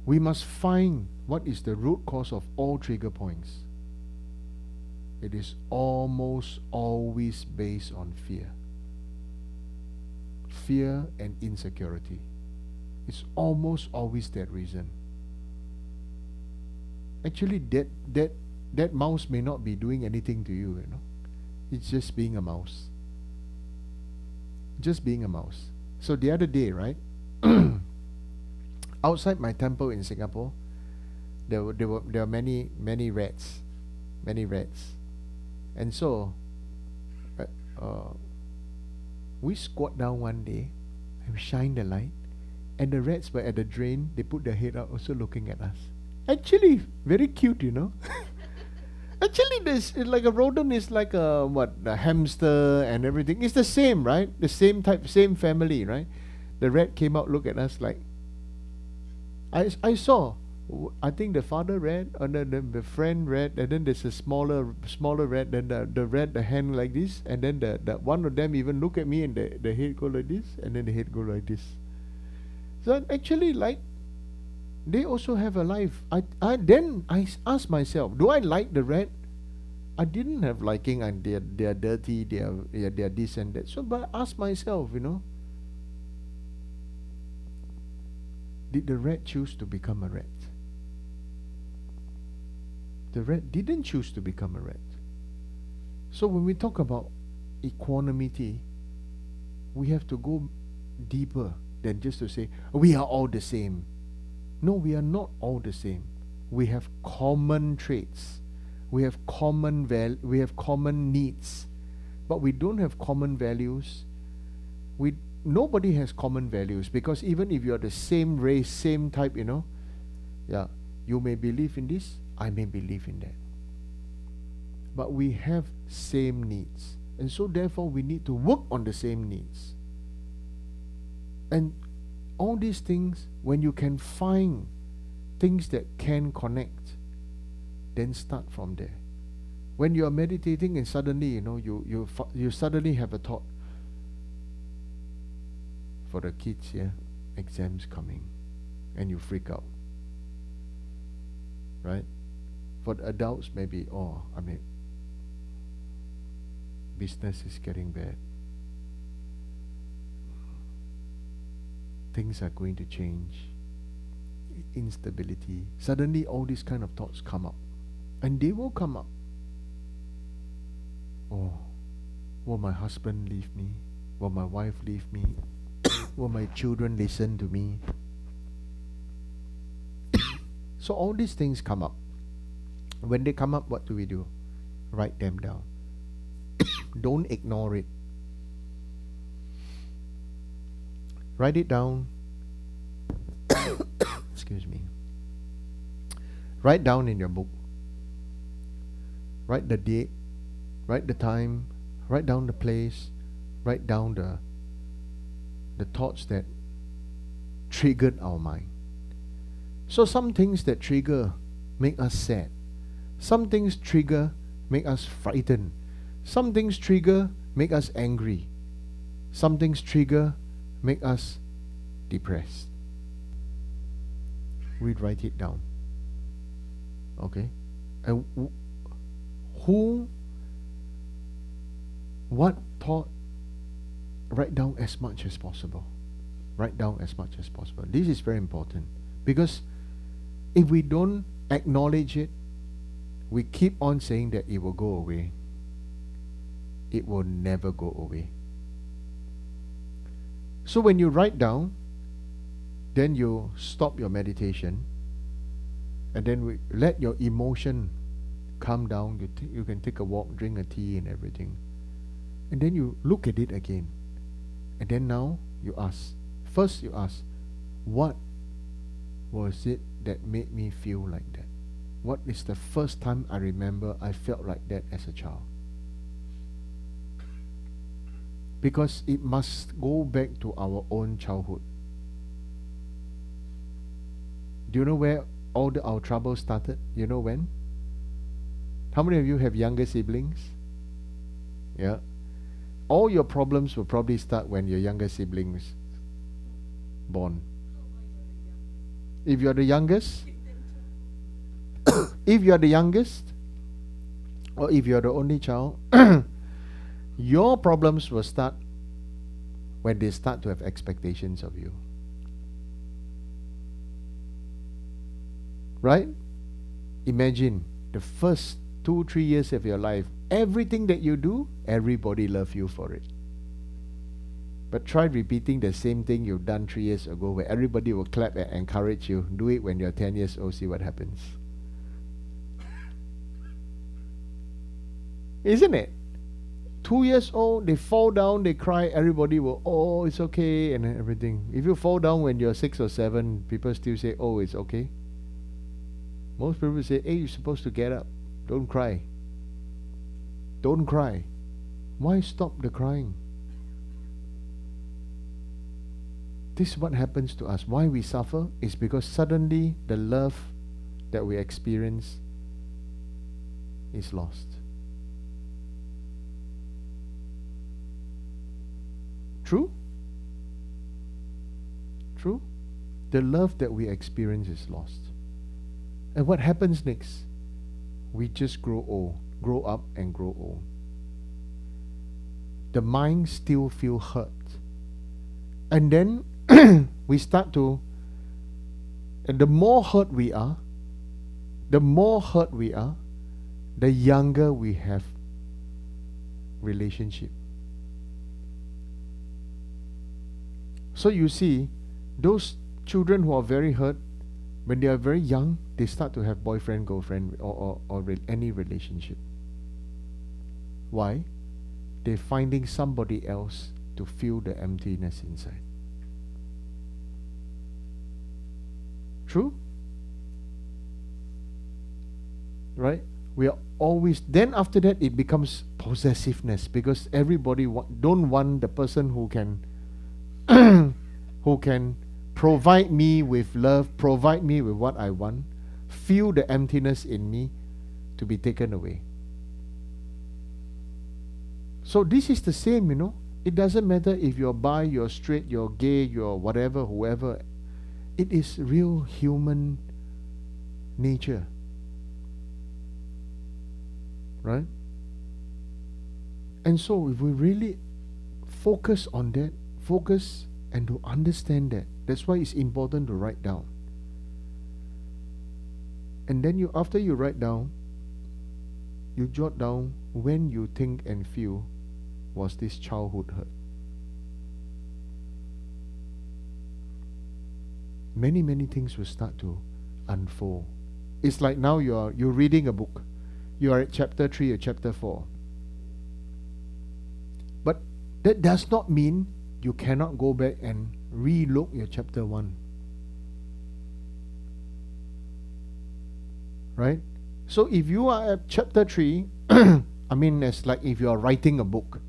we must find what is the root cause of all trigger points. It is almost always based on fear. Fear and insecurity. It's almost always that reason. Actually, that mouse may not be doing anything to you, It's just being a mouse. Just being a mouse. So the other day, right? Outside my temple in Singapore, there were many rats. And so we squat down one day and shine the light, and the rats were at the drain. They put their head out, also looking at us. Actually, very cute, Actually, this is like a rodent is like a hamster and everything. It's the same, right? The same type, same family, right? The rat came out, look at us like. I saw. I think the father rat, and then the friend rat, and then there's a smaller rat. Then the rat, the hand like this, and then the one of them even look at me, and the head go like this, and then the head go like this. So actually, like, they also have a life. Then I asked myself, do I like the rat? I didn't have liking, and they're dirty, they're this and that. So, but I asked myself, did the rat choose to become a rat? The rat didn't choose to become a rat. So when we talk about equanimity, we have to go deeper than just to say, we are all the same. No, we are not all the same. We have common traits. We have common needs. But we don't have common values. Nobody has common values, because even if you are the same race, same type, you may believe in this, I may believe in that. But we have same needs. And so therefore we need to work on the same needs. And all these things, when you can find things that can connect, then start from there. When you are meditating and suddenly, you suddenly have a thought, for the kids here, exams coming, and you freak out, right? For the adults, maybe, business is getting bad. things are going to change, instability, suddenly all these kind of thoughts come up. And they will come up. Oh, will my husband leave me? Will my wife leave me? Will my children listen to me? So all these things come up. When they come up, what do? Write them down. Don't ignore it. Write it down. Excuse me. Write down in your book. Write the date. Write the time. Write down the place. Write down the thoughts that triggered our mind. So some things that trigger make us sad. Some things trigger make us frightened. Some things trigger make us angry. Some things trigger make us depressed. We write it down. Okay? And what thought, write down as much as possible. Write down as much as possible. This is very important, because if we don't acknowledge it, we keep on saying that it will go away. It will never go away. So when you write down, then you stop your meditation, and then let your emotion calm down. You can take a walk, drink a tea and everything. And then you look at it again. And then now you ask. First you ask, what was it that made me feel like that? What is the first time I remember I felt like that as a child? Because it must go back to our own childhood. Do you know where all our troubles started? You know when? How many of you have younger siblings? Yeah. All your problems will probably start when your younger siblings born. If you're the youngest, if you're the youngest, or if you're the only child, your problems will start when they start to have expectations of you. Right? Imagine the first 2-3 years of your life, everything that you do, everybody loves you for it. But try repeating the same thing you've done 3 years ago, where everybody will clap and encourage you. Do it when you're 10 years old, see what happens. Isn't it? 2 years old, they fall down, they cry, everybody will, oh, it's okay, and everything. If you fall down when you're 6 or 7, people still say, oh, it's okay. Most people say, hey, you're supposed to get up. Don't cry. Don't cry. Why stop the crying? This is what happens to us. Why we suffer is because suddenly the love that we experience is lost. True? True? The love that we experience is lost. And what happens next? We just grow old, grow up and grow old. The mind still feel hurt. And then we start to, and the more hurt we are, the younger we have relationship. So you see, those children who are very hurt, when they are very young, they start to have boyfriend, girlfriend, or any relationship. Why? They're finding somebody else to fill the emptiness inside. True? Right? We are always, then after that it becomes possessiveness, because everybody don't want the person who can who can provide me with love, provide me with what I want, fill the emptiness in me, to be taken away. So this is the same, you know. It doesn't matter if you're bi, you're straight, you're gay, you're whatever, whoever. It is real human nature. Right? And so if we really focus on that, focus and to understand that. That's why it's important to write down. And then after you write down, you jot down when you think and feel was this childhood hurt. Many, many things will start to unfold. It's like now you're reading a book. You are at chapter 3 or chapter 4. But that does not mean you cannot go back and re-look your chapter 1. Right? So if you are at chapter 3, I mean, it's like if you are writing a book,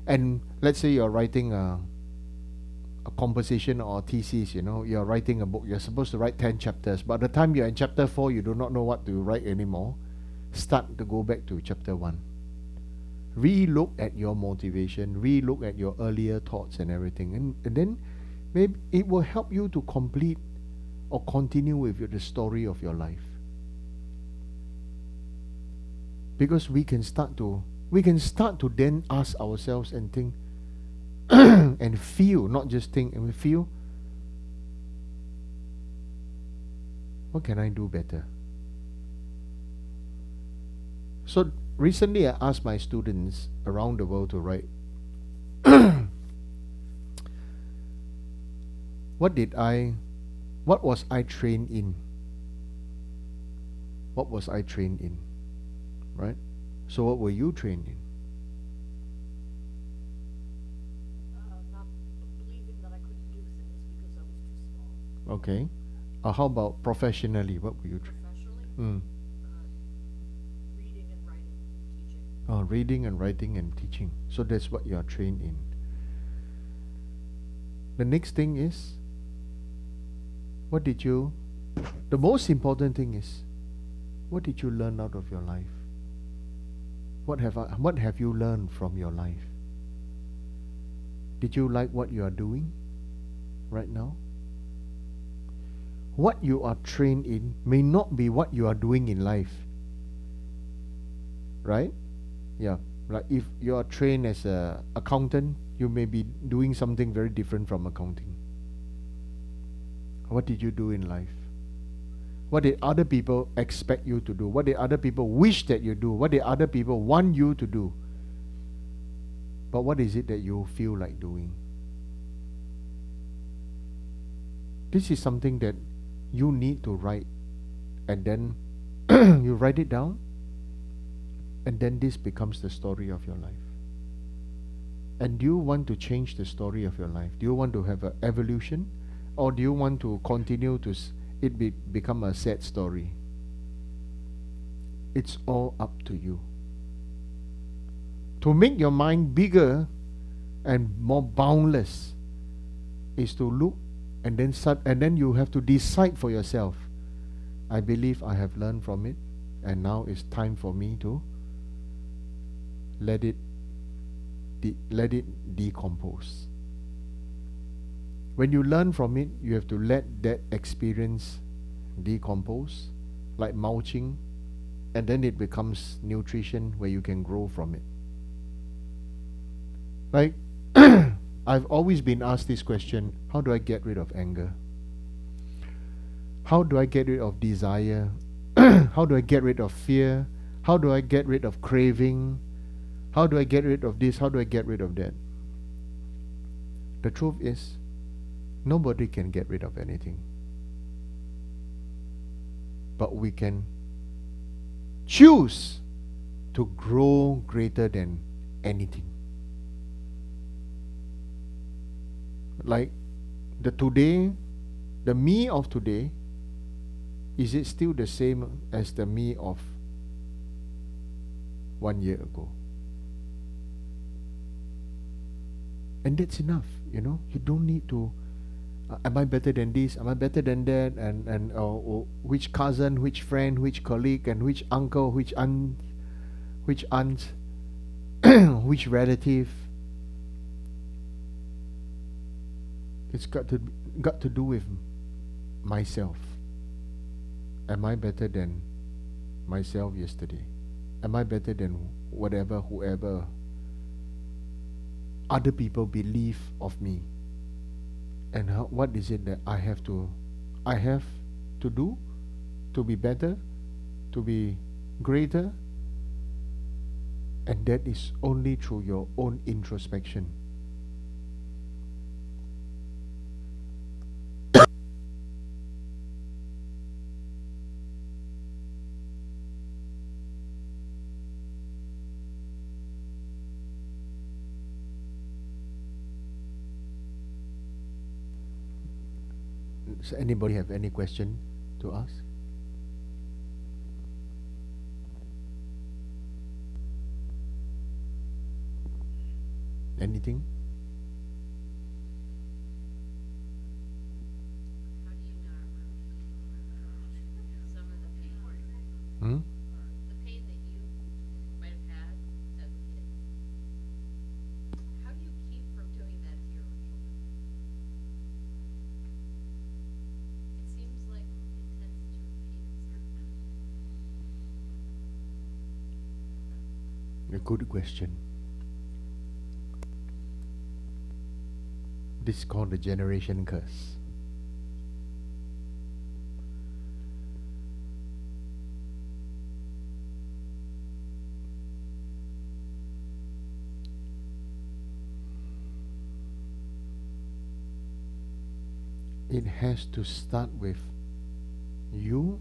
and let's say you're writing a composition or a thesis, you're writing a book, you're supposed to write 10 chapters. By the time you're in chapter 4, you do not know what to write anymore. Start to go back to chapter 1. Re-look at your motivation, re-look at your earlier thoughts and everything. And then maybe it will help you to complete or continue with the story of your life. Because we can start to then ask ourselves and think and feel, not just think, and we feel, what can I do better? So recently I asked my students around the world to write, what was I trained in? What was I trained in? Right? So what were you trained in? Not believing that I couldn't do things because I was too small. Okay. How about professionally? What were you trained? Professionally, reading and writing, teaching. Reading and writing and teaching. So that's what you are trained in. The next thing is, the most important thing is, what did you learn out of your life? What have you learned from your life? Did you like what you are doing right now? What you are trained in may not be what you are doing in life. Right? Yeah. Like if you are trained as an accountant, you may be doing something very different from accounting. What did you do in life? What did other people expect you to do? What did other people wish that you do? What did other people want you to do? But what is it that you feel like doing? This is something that you need to write, and then you write it down, and then this becomes the story of your life. And do you want to change the story of your life? Do you want to have an evolution, or do you want to continue to become a sad story? It's all up to you. To make your mind bigger and more boundless is to look and then you have to decide for yourself. I believe I have learned from it, and now it's time for me to let it decompose. When you learn from it, you have to let that experience decompose, like mulching, and then it becomes nutrition where you can grow from it. Like, I've always been asked this question, how do I get rid of anger? How do I get rid of desire? How do I get rid of fear? How do I get rid of craving? How do I get rid of this? How do I get rid of that? The truth is, nobody can get rid of anything. But we can choose to grow greater than anything. Like the me of today, is it still the same as the me of 1 year ago? And that's enough, You don't need to, am I better than this? Am I better than that? And which cousin, which friend, which colleague, and which uncle, which aunt, which relative. It's got to do with myself. Am I better than myself yesterday? Am I better than whoever other people believe of me? And what is it that I have to do to be better, to be greater? And that is only through your own introspection. Does anybody have any question to ask? Anything? How do you not repeat some of the pain? The pain that you might have had as a kid. How do you keep from doing that to your own children? It seems like it tends to repeat itself. A good question. This is called the generation curse. It has to start with you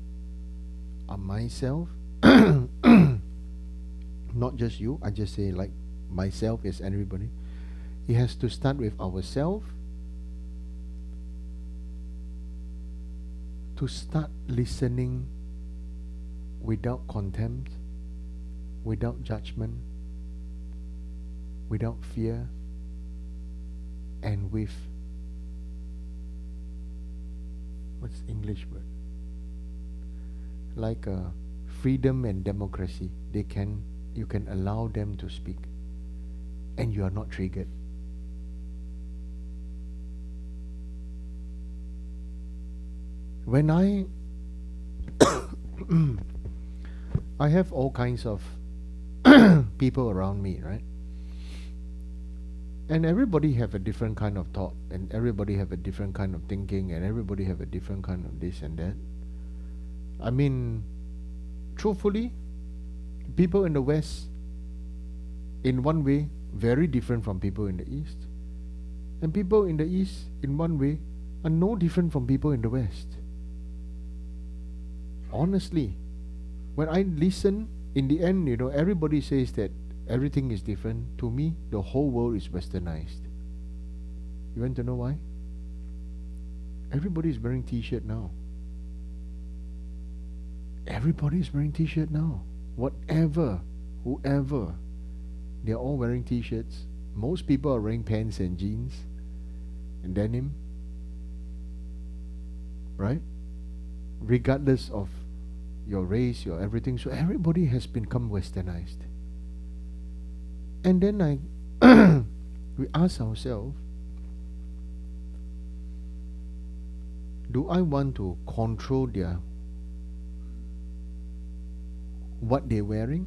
or myself. Not just you, I just say like myself is everybody. It has to start with ourselves to start listening without contempt, without judgment, without fear, and with, what's English word? Like freedom and democracy. You can allow them to speak, and you are not triggered. When I have all kinds of people around me, right? And everybody have a different kind of thought, and everybody have a different kind of thinking, and everybody have a different kind of this and that. I mean, truthfully, people in the West, in one way, very different from people in the East. And people in the East, in one way, are no different from people in the West. Honestly, when I listen, in the end, everybody says that everything is different. To me, the whole world is westernized. You want to know why? Everybody is wearing t-shirt now. Everybody is wearing t-shirt now. Whatever, whoever, they're all wearing t-shirts. Most people are wearing pants and jeans and denim, right? Regardless of your race, your everything. So everybody has become westernized. And then we ask ourselves, do I want to control what they're wearing?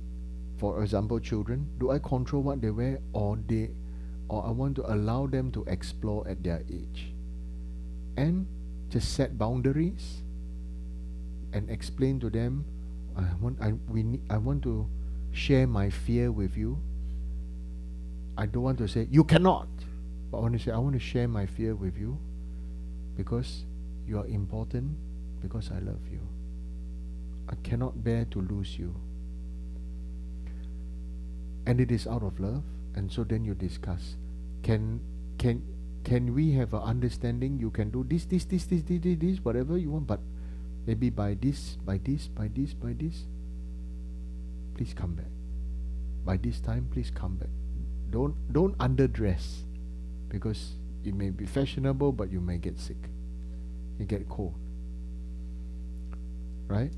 For example, children, do I control what they wear, or I want to allow them to explore at their age? And just set boundaries and explain to them, I want to share my fear with you. I don't want to say you cannot, but I want to say I want to share my fear with you because you are important, because I love you. I cannot bear to lose you. And it is out of love. And so then you discuss, can we have an understanding? You can do this, whatever you want, but maybe by this, please come back. By this time, please come back. Don't underdress, because it may be fashionable, but you may get sick. You get cold. Right?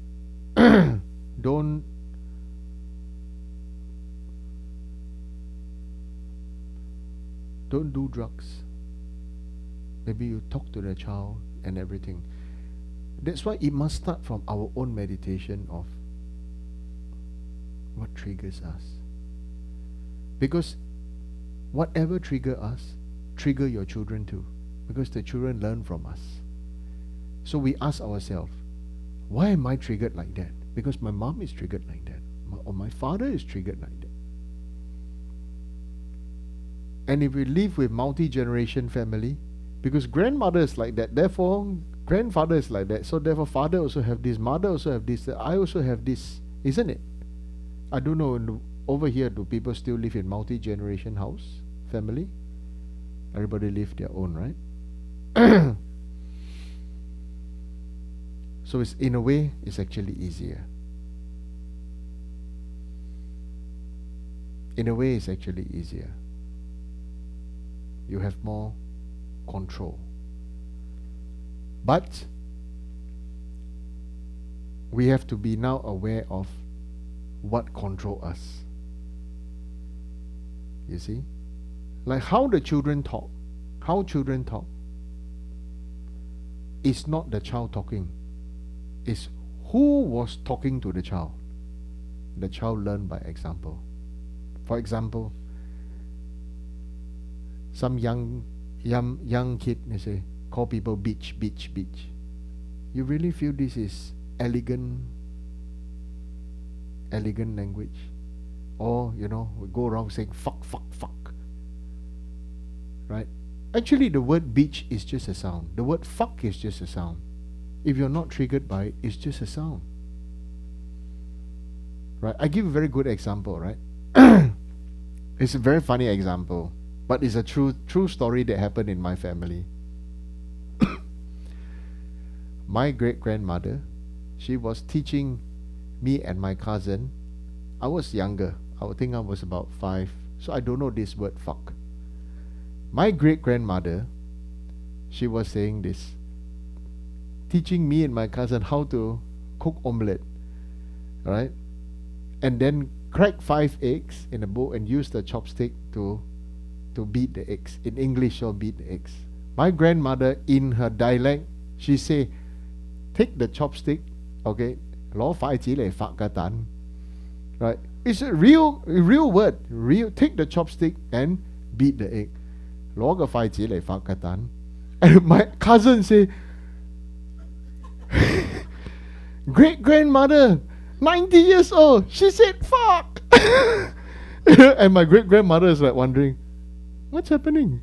Don't do drugs. Maybe you talk to the child and everything. That's why it must start from our own meditation of what triggers us. Because whatever trigger us, trigger your children too. Because the children learn from us. So we ask ourselves, why am I triggered like that? Because my mom is triggered like that. Or my father is triggered like that. And if we live with multi-generation family, because grandmother is like that, therefore grandfather is like that, so therefore father also have this, mother also have this, I also have this, isn't it? I don't know, over here do people still live in multi-generation house, family? Everybody live their own, right? So it's, in a way, it's actually easier. In a way, it's actually easier. You have more control. But we have to be now aware of what control us. You see? Like how the children talk. How children talk. It's not the child talking. It's who was talking to the child. The child learned by example. For example, some young kid, they say, call people bitch, bitch, bitch. You really feel this is elegant language? Or, we go around saying fuck, fuck, fuck. Right? Actually, the word bitch is just a sound. The word fuck is just a sound. If you're not triggered by it, it's just a sound. Right? I give a very good example, right? It's a very funny example, but it's a true story that happened in my family. My great-grandmother, she was teaching me and my cousin. I was younger. I would think I was about 5. So I don't know this word fuck. My great-grandmother, she was saying this, teaching me and my cousin how to cook omelette. Right? And then crack 5 eggs in a bowl and use the chopstick to beat the eggs. In English, she'll beat the eggs. My grandmother, in her dialect, she say, take the chopstick, okay, 攞筷子嚟發個蛋. Right? It's a real word. Take the chopstick and beat the egg. 攞個筷子嚟發個蛋. And my cousin say, great-grandmother, 90 years old, she said fuck. And my great-grandmother is like wondering, what's happening?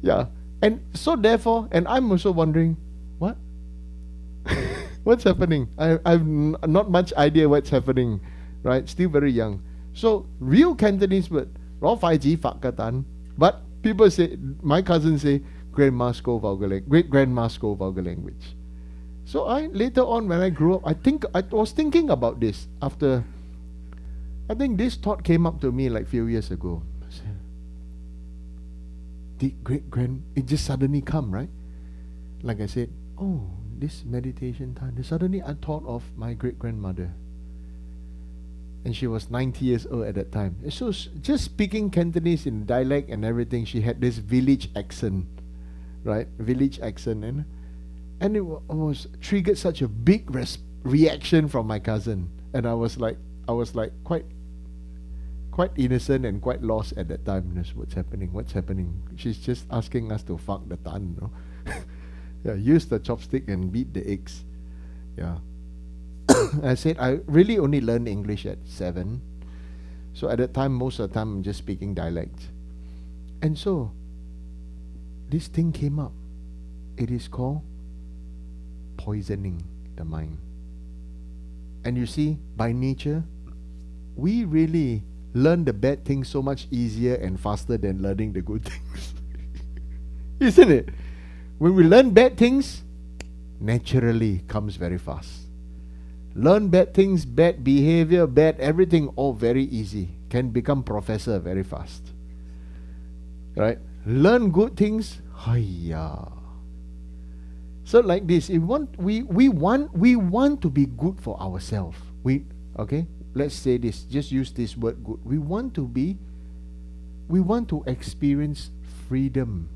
Yeah. And so therefore, and I'm also wondering, what? What's happening? I've not much idea what's happening, right? Still very young. So real Cantonese word, 攞筷子發個蛋. But people say, my cousin say, great-grandma scold vulgar language. So later on when I grew up, I was thinking about this after. I think this thought came up to me like a few years ago. It just suddenly come, right? Like I said, oh, this meditation time. Then suddenly I thought of my great-grandmother. And she was 90 years old at that time. So just speaking Cantonese in dialect and everything, she had this village accent, right? Village accent. And it was triggered such a big reaction from my cousin. And I was like quite innocent and quite lost at that time. What's happening? She's just asking us to fuck the tan, Yeah, use the chopstick and beat the eggs. Yeah. I said I really only learned English at 7. So at that time, most of the time I'm just speaking dialect. And so this thing came up. It is called poisoning the mind. And you see, by nature, we really learn the bad things so much easier and faster than learning the good things. Isn't it? When we learn bad things, naturally comes very fast. Learn bad things, bad behavior, bad everything, all very easy. Can become professor very fast. Right? Learn good things, hiya. So like this, we want to be good for ourselves. Let's say this, just use this word good. We want to experience freedom.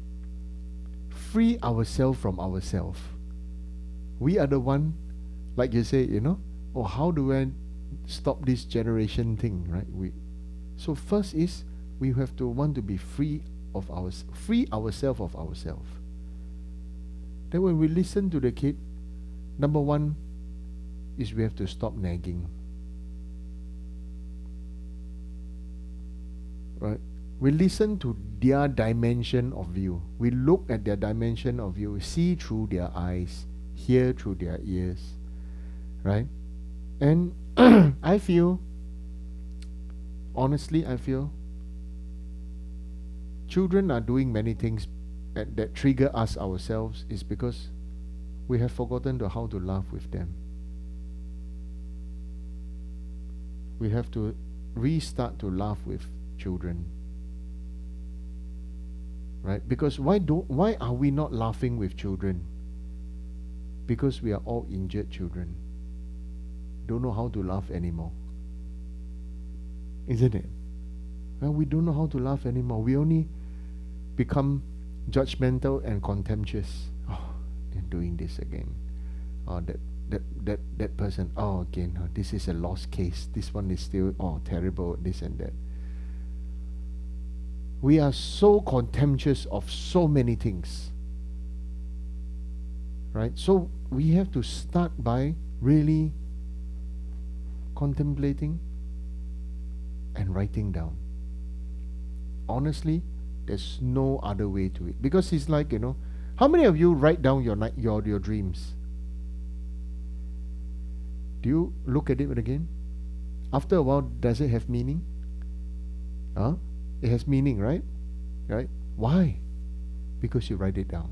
Free ourselves from ourselves. We are the one, like you say, how do I stop this generation thing, right? So first is, we have to want to be free of ours, free ourselves of ourselves. Then when we listen to the kid, number one is we have to stop nagging. Right? We listen to their dimension of view. We look at their dimension of view, see through their eyes, hear through their ears. Right? And I feel, honestly, children are doing many things that trigger us ourselves is because we have forgotten how to laugh with them. We have to restart to laugh with children. Right? Because why are we not laughing with children? Because we are all injured children. Don't know how to laugh anymore. Isn't it? Well, we don't know how to laugh anymore. We only become judgmental and contemptuous. Oh, they're doing this again. Oh, that person. Oh, again. Oh, this is a lost case. This one is still terrible. This and that. We are so contemptuous of so many things. Right? So we have to start by really contemplating and writing down. Honestly, there's no other way to it. Because it's like, how many of you write down your dreams? Do you look at it again? After a while, does it have meaning? It has meaning, right? Right? Why? Because you write it down.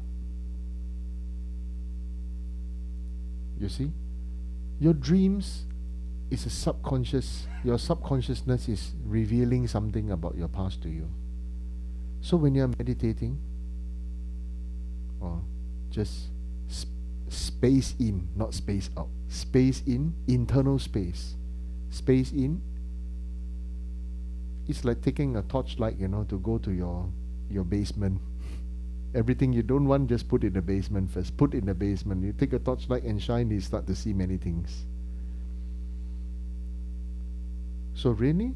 You see? Your dreams is a subconscious. Your subconsciousness is revealing something about your past to you. So when you are meditating, just space in, not space out. Space in, internal space. Space in. It's like taking a torchlight, to go to your basement. Everything you don't want, just put in the basement first. Put in the basement. You take a torchlight and shine, you start to see many things. So really,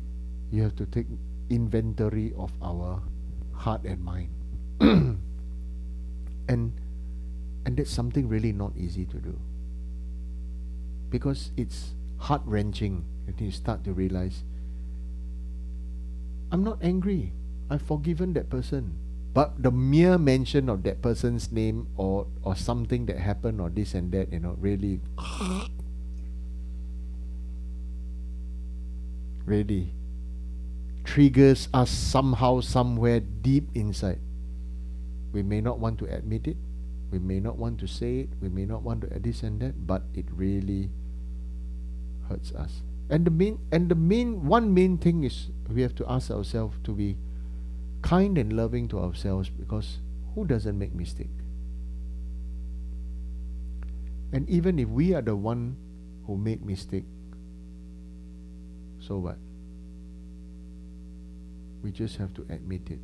you have to take inventory of our heart and mind. and that's something really not easy to do. Because it's heart-wrenching. And you start to realize, I'm not angry. I've forgiven that person. But the mere mention of that person's name or something that happened or this and that, really triggers us somehow, somewhere deep inside. We may not want to admit it. We may not want to say it. We may not want to this and that, but it really hurts us. And one main thing is we have to ask ourselves to be kind and loving to ourselves, because who doesn't make mistake? And even if we are the one who make mistake, so what? We just have to admit it.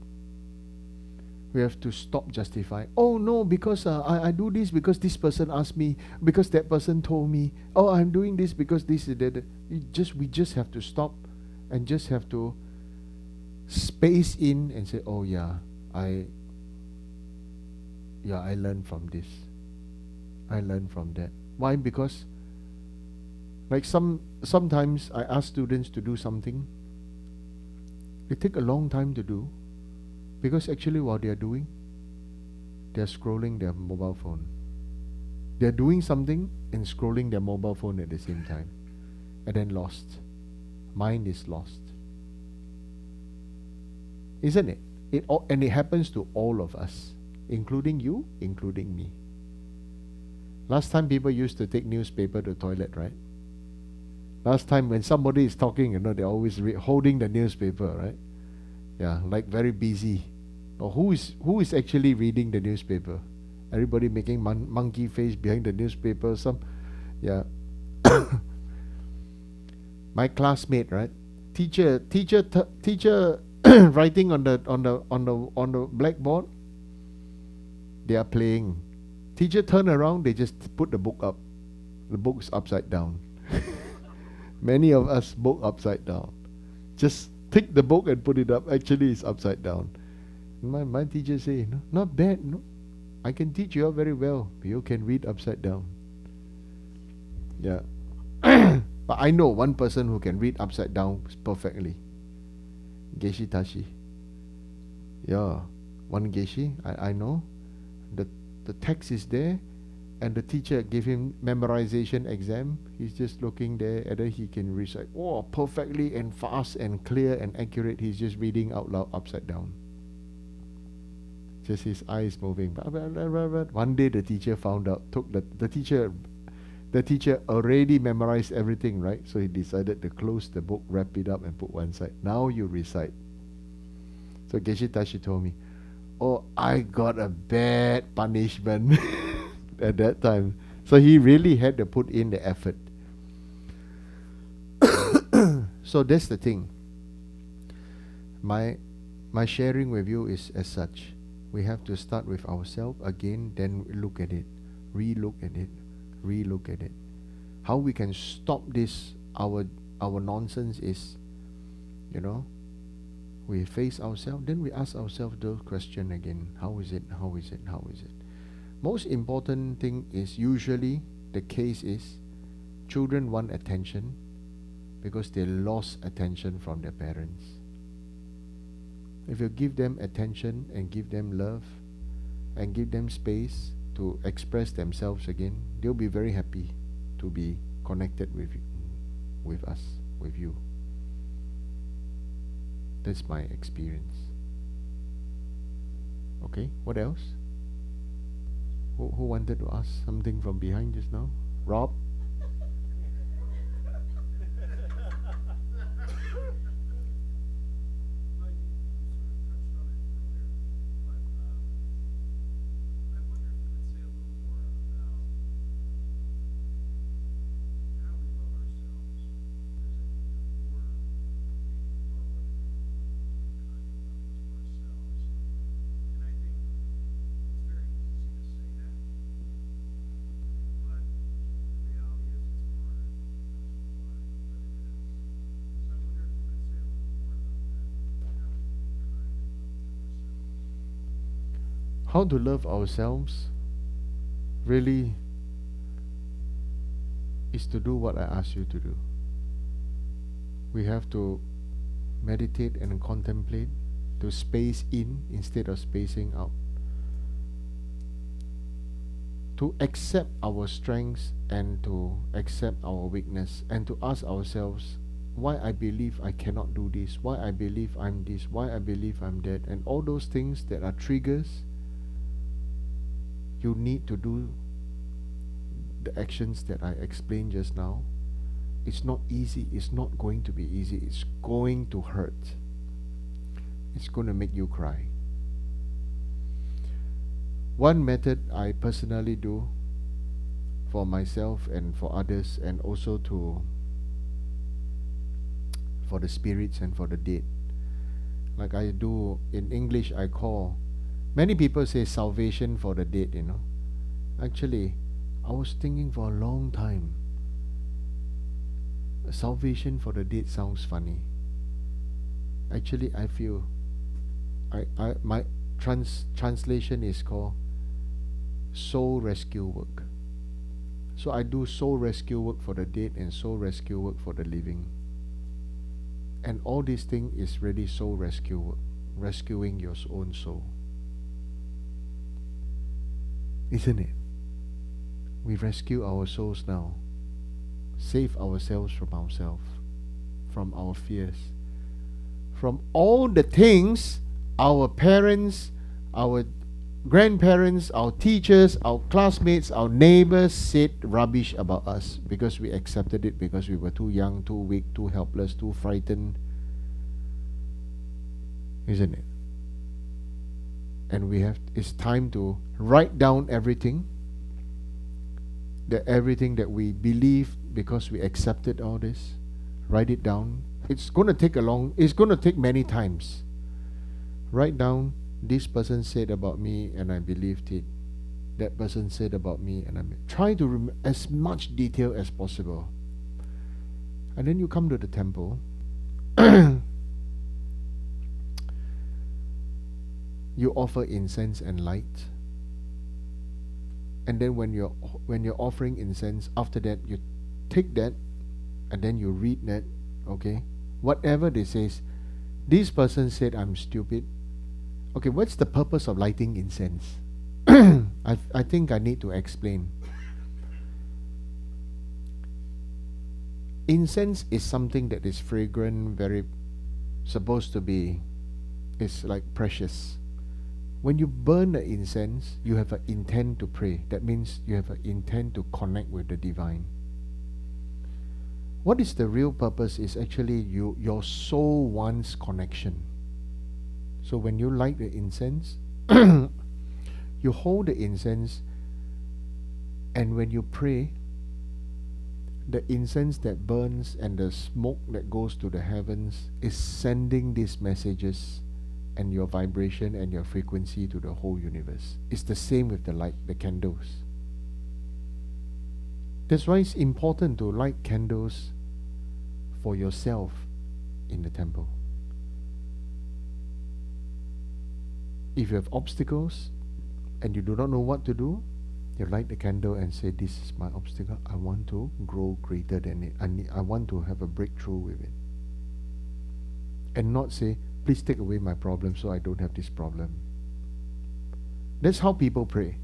We have to stop justifying. Oh no, because I do this because this person asked me, because that person told me. Oh, I'm doing this because this is that. We just have to stop and just have to space in and say, oh yeah, I learned from this. I learned from that. Why? Because like sometimes I ask students to do something. They take a long time to do, because actually what they are doing, they are scrolling their mobile phone. They are doing something and scrolling their mobile phone at the same time, and then lost. Mind is lost. Isn't it? And it happens to all of us, including you, including me. Last time people used to take newspaper to toilet, right? Last time when somebody is talking, they're always holding the newspaper, right? Yeah, like very busy. Or who is actually reading the newspaper? Everybody making monkey face behind the newspaper. My classmate, right? Teacher writing on the blackboard. They are playing. Teacher turn around, they just put the book up. The book's upside down. Many of us book upside down. Just take the book and put it up. Actually, it's upside down. My teacher say, no, not bad, no. I can teach you all very well. You can read upside down. Yeah. But I know one person who can read upside down perfectly. Geshe Tashi. Yeah. One Geshe, I know. The text is there, and the teacher gave him memorization exam. He's just looking there, and then he can recite, oh, perfectly and fast and clear and accurate. He's just reading out loud upside down. Just his eyes moving. One day the teacher found out, the teacher already memorized everything, right? So he decided to close the book, wrap it up, and put one side. Now you recite. So Geshe Tashi told me, oh, I got a bad punishment at that time. So he really had to put in the effort. So that's the thing. My sharing with you is as such. We have to start with ourselves again, then look at it, re-look at it, re-look at it. How we can stop this, our nonsense is, we face ourselves, then we ask ourselves those questions again. How is it? How is it? How is it? Most important thing is usually the case is children want attention because they lost attention from their parents. If you give them attention and give them love and give them space to express themselves again, they'll be very happy to be connected with us, with you. That's my experience. Okay, what else? Who wanted to ask something from behind just now? Rob? How to love ourselves really is to do what I asked you to do. We have to meditate and contemplate, to space in instead of spacing out, to accept our strengths and to accept our weakness, and to ask ourselves why I believe I cannot do this, why I believe I'm this, why I believe I'm that, and all those things that are triggers. You need to do the actions that I explained just now. It's not easy. It's not going to be easy. It's going to hurt. It's going to make you cry. One method I personally do for myself and for others, and also for the spirits and for the dead, like I do in English, I call, many people say salvation for the dead, Actually, I was thinking for a long time, salvation for the dead sounds funny. Actually, I feel, my translation is called soul rescue work. So I do soul rescue work for the dead and soul rescue work for the living. And all these things is really soul rescue work, rescuing your own soul. Isn't it? We rescue our souls now. Save ourselves from ourselves, from our fears, from all the things our parents, our grandparents, our teachers, our classmates, our neighbors said rubbish about us because we accepted it because we were too young, too weak, too helpless, too frightened. Isn't it? And it's time to write down everything that we believe because we accepted all this. Write it down. It's going to take many times. Write down, this person said about me and I believed it. That person said about me and try to remember as much detail as possible. And then you come to the temple. you offer incense and light. And then when you're offering incense, after that you take that and then you read that, okay? Whatever they says, this person said I'm stupid. Okay, what's the purpose of lighting incense? I think I need to explain. Incense is something that is fragrant, very supposed to be, it's like precious. When you burn the incense, you have an intent to pray. That means you have an intent to connect with the divine. What is the real purpose is actually your soul wants connection. So when you light the incense, you hold the incense, and when you pray, the incense that burns and the smoke that goes to the heavens is sending these messages and your vibration and your frequency to the whole universe. It's the same with the light, the candles. That's why it's important to light candles for yourself in the temple. If you have obstacles and you do not know what to do, you light the candle and say, this is my obstacle. I want to grow greater than it. I want to have a breakthrough with it. And not say, please take away my problem so I don't have this problem. That's how people pray.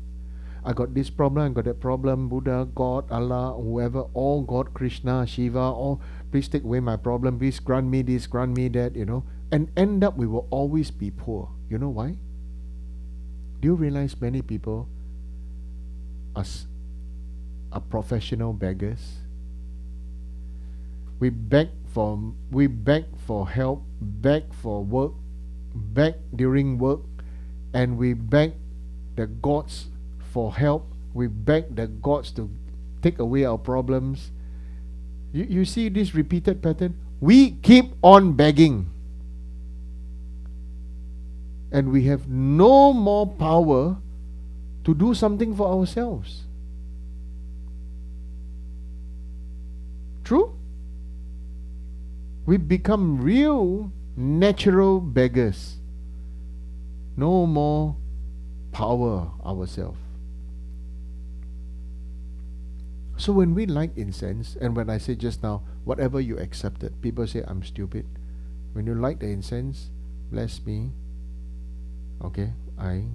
I got this problem, I got that problem, Buddha, God, Allah, whoever, all God, Krishna, Shiva, all, please take away my problem, please grant me this, grant me that, and end up we will always be poor. You know why? Do you realize many people are professional beggars? We beg for help, beg for work, beg during work, and we beg the gods for help. We beg the gods to take away our problems. You see this repeated pattern? We keep on begging. And we have no more power to do something for ourselves. True? We become real natural beggars. No more power ourselves. So when we light incense, and when I say just now, whatever you accepted, people say I'm stupid. When you light the incense, bless me. Okay, I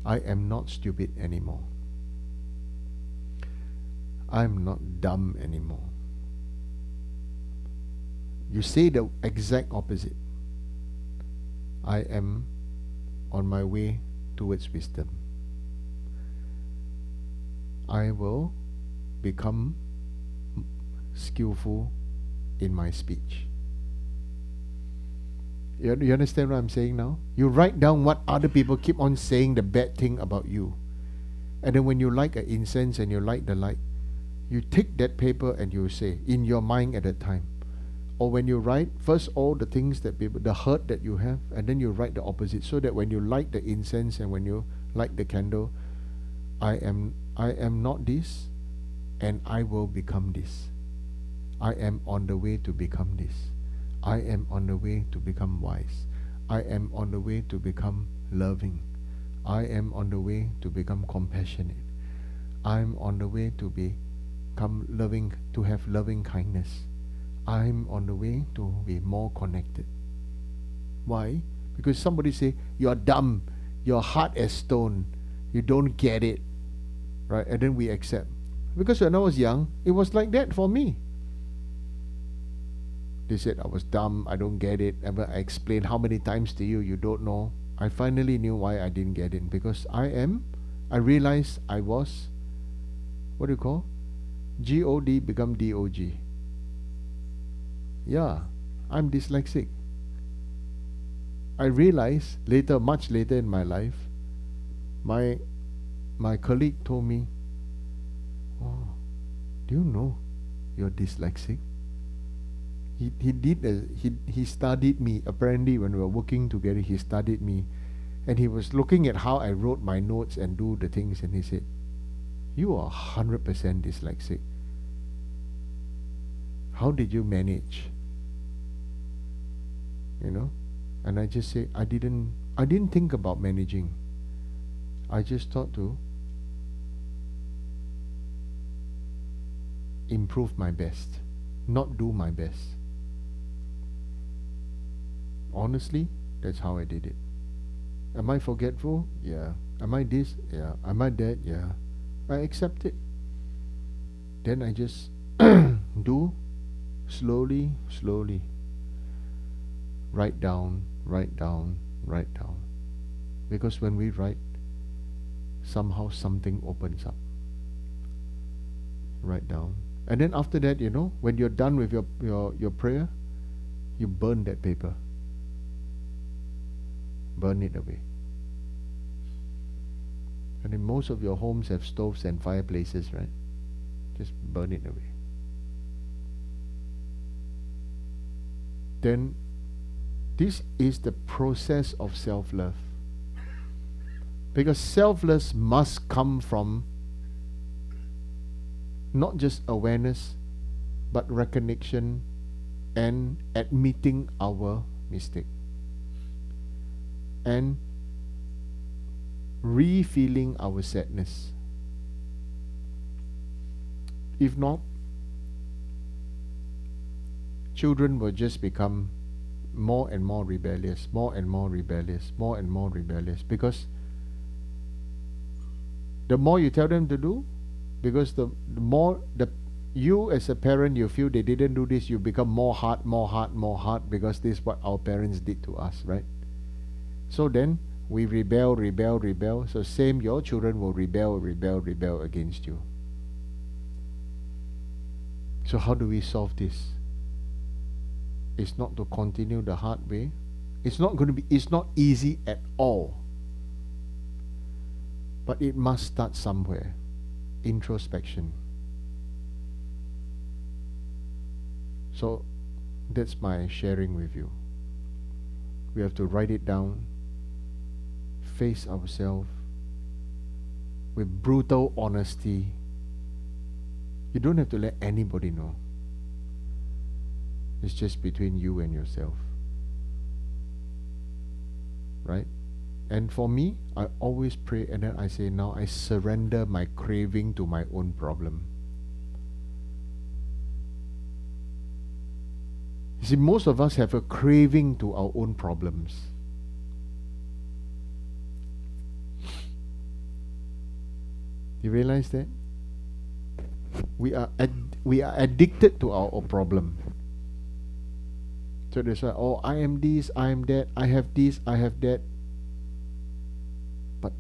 am not stupid anymore. I'm not dumb anymore. You say the exact opposite. I am on my way towards wisdom. I will become skillful in my speech. You understand what I'm saying now? You write down what other people keep on saying the bad thing about you. And then when you light an incense and you light the light, you take that paper and you say, in your mind at that time. Or when you write, first all the things that people, the hurt that you have, and then you write the opposite, so that when you light the incense and when you light the candle, I am not this, and I will become this. I am on the way to become this. I am on the way to become wise. I am on the way to become loving. I am on the way to become compassionate. I'm on the way to become loving, to have loving kindness. I'm on the way to be more connected. Why? Because somebody say, you're dumb, you're hard as stone, you don't get it. Right? And then we accept. Because when I was young, it was like that for me. They said I was dumb, I don't get it. I explained how many times to you, you don't know. I finally knew why I didn't get it. Because I realized I was, what do you call? G-O-D become D-O-G. Yeah, I'm dyslexic. I realized later, much later in my life, my colleague told me, oh, do you know you're dyslexic? He studied me. Apparently when we were working together, he studied me, and he was looking at how I wrote my notes and do the things, and he said, you are 100% dyslexic. How did you manage? And I just say, I didn't I didn't think about managing. I just thought to improve my best, not do my best. Honestly, that's how I did it. Am I forgetful? Yeah. Am I this? Yeah. Am I that? Yeah. I accept it. Then I just do slowly, slowly. Write down, write down, write down. Because when we write, somehow something opens up. Write down. And then after that, when you're done with your prayer, you burn that paper. Burn it away. And then most of your homes have stoves and fireplaces, right? Just burn it away. Then this is the process of self-love. Because self-love must come from not just awareness, but recognition and admitting our mistake. And re-feeling our sadness. If not, children will just become more and more rebellious, more and more rebellious, more and more rebellious. Because the more you tell them to do, because the more you as a parent, you feel they didn't do this, you become more hard, because this is what our parents did to us, right? So then we rebel. So same, your children will rebel against you. So how do we solve this? It's not to continue the hard way. It's not easy at all. But it must start somewhere. Introspection. So that's my sharing with you. We have to write it down, face ourselves with brutal honesty. You don't have to let anybody know. It's just between you and yourself. Right? And for me, I always pray and then I say, now I surrender my craving to my own problem. You see, most of us have a craving to our own problems. You realize that? We are addicted to our problem. So that's why, oh, I am this, I am that, I have this, I have that. But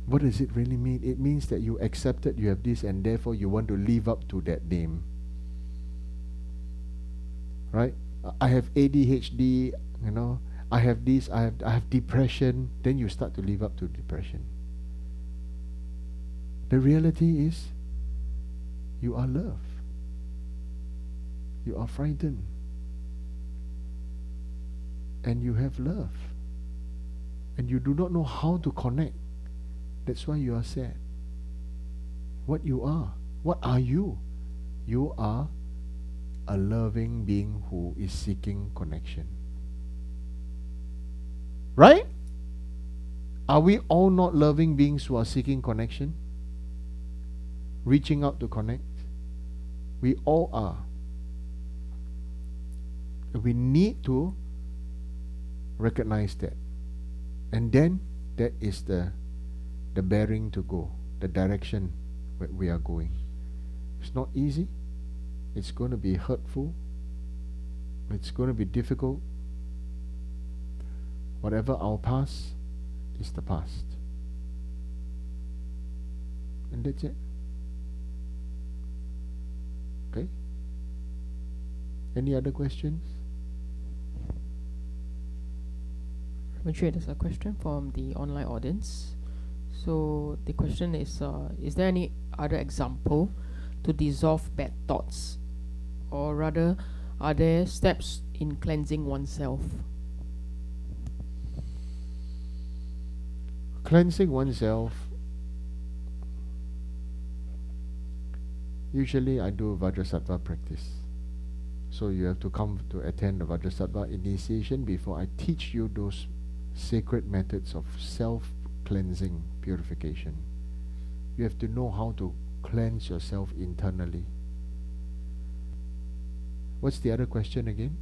what does it really mean? It means that you accepted you have this and therefore you want to live up to that name. Right? I have ADHD, I have this, I have depression. Then you start to live up to depression. The reality is, you are love. You are frightened. And you have love. And you do not know how to connect. That's why you are sad. What you are. What are you? You are a loving being who is seeking connection. Right? Are we all not loving beings who are seeking connection? Reaching out to connect? We all are. We need to recognize that. And then that is the bearing to go, the direction where we are going. It's not easy. It's going to be hurtful. It's going to be difficult. Whatever our past is the past. And that's it. Okay? Any other questions? Mature, there's a question from the online audience. So the question is there any other example to dissolve bad thoughts? Or rather, are there steps in cleansing oneself? Cleansing oneself, usually I do Vajrasattva practice. So you have to come to attend the Vajrasattva initiation before I teach you those sacred methods of self-cleansing, purification. You have to know how to cleanse yourself internally. What's the other question again?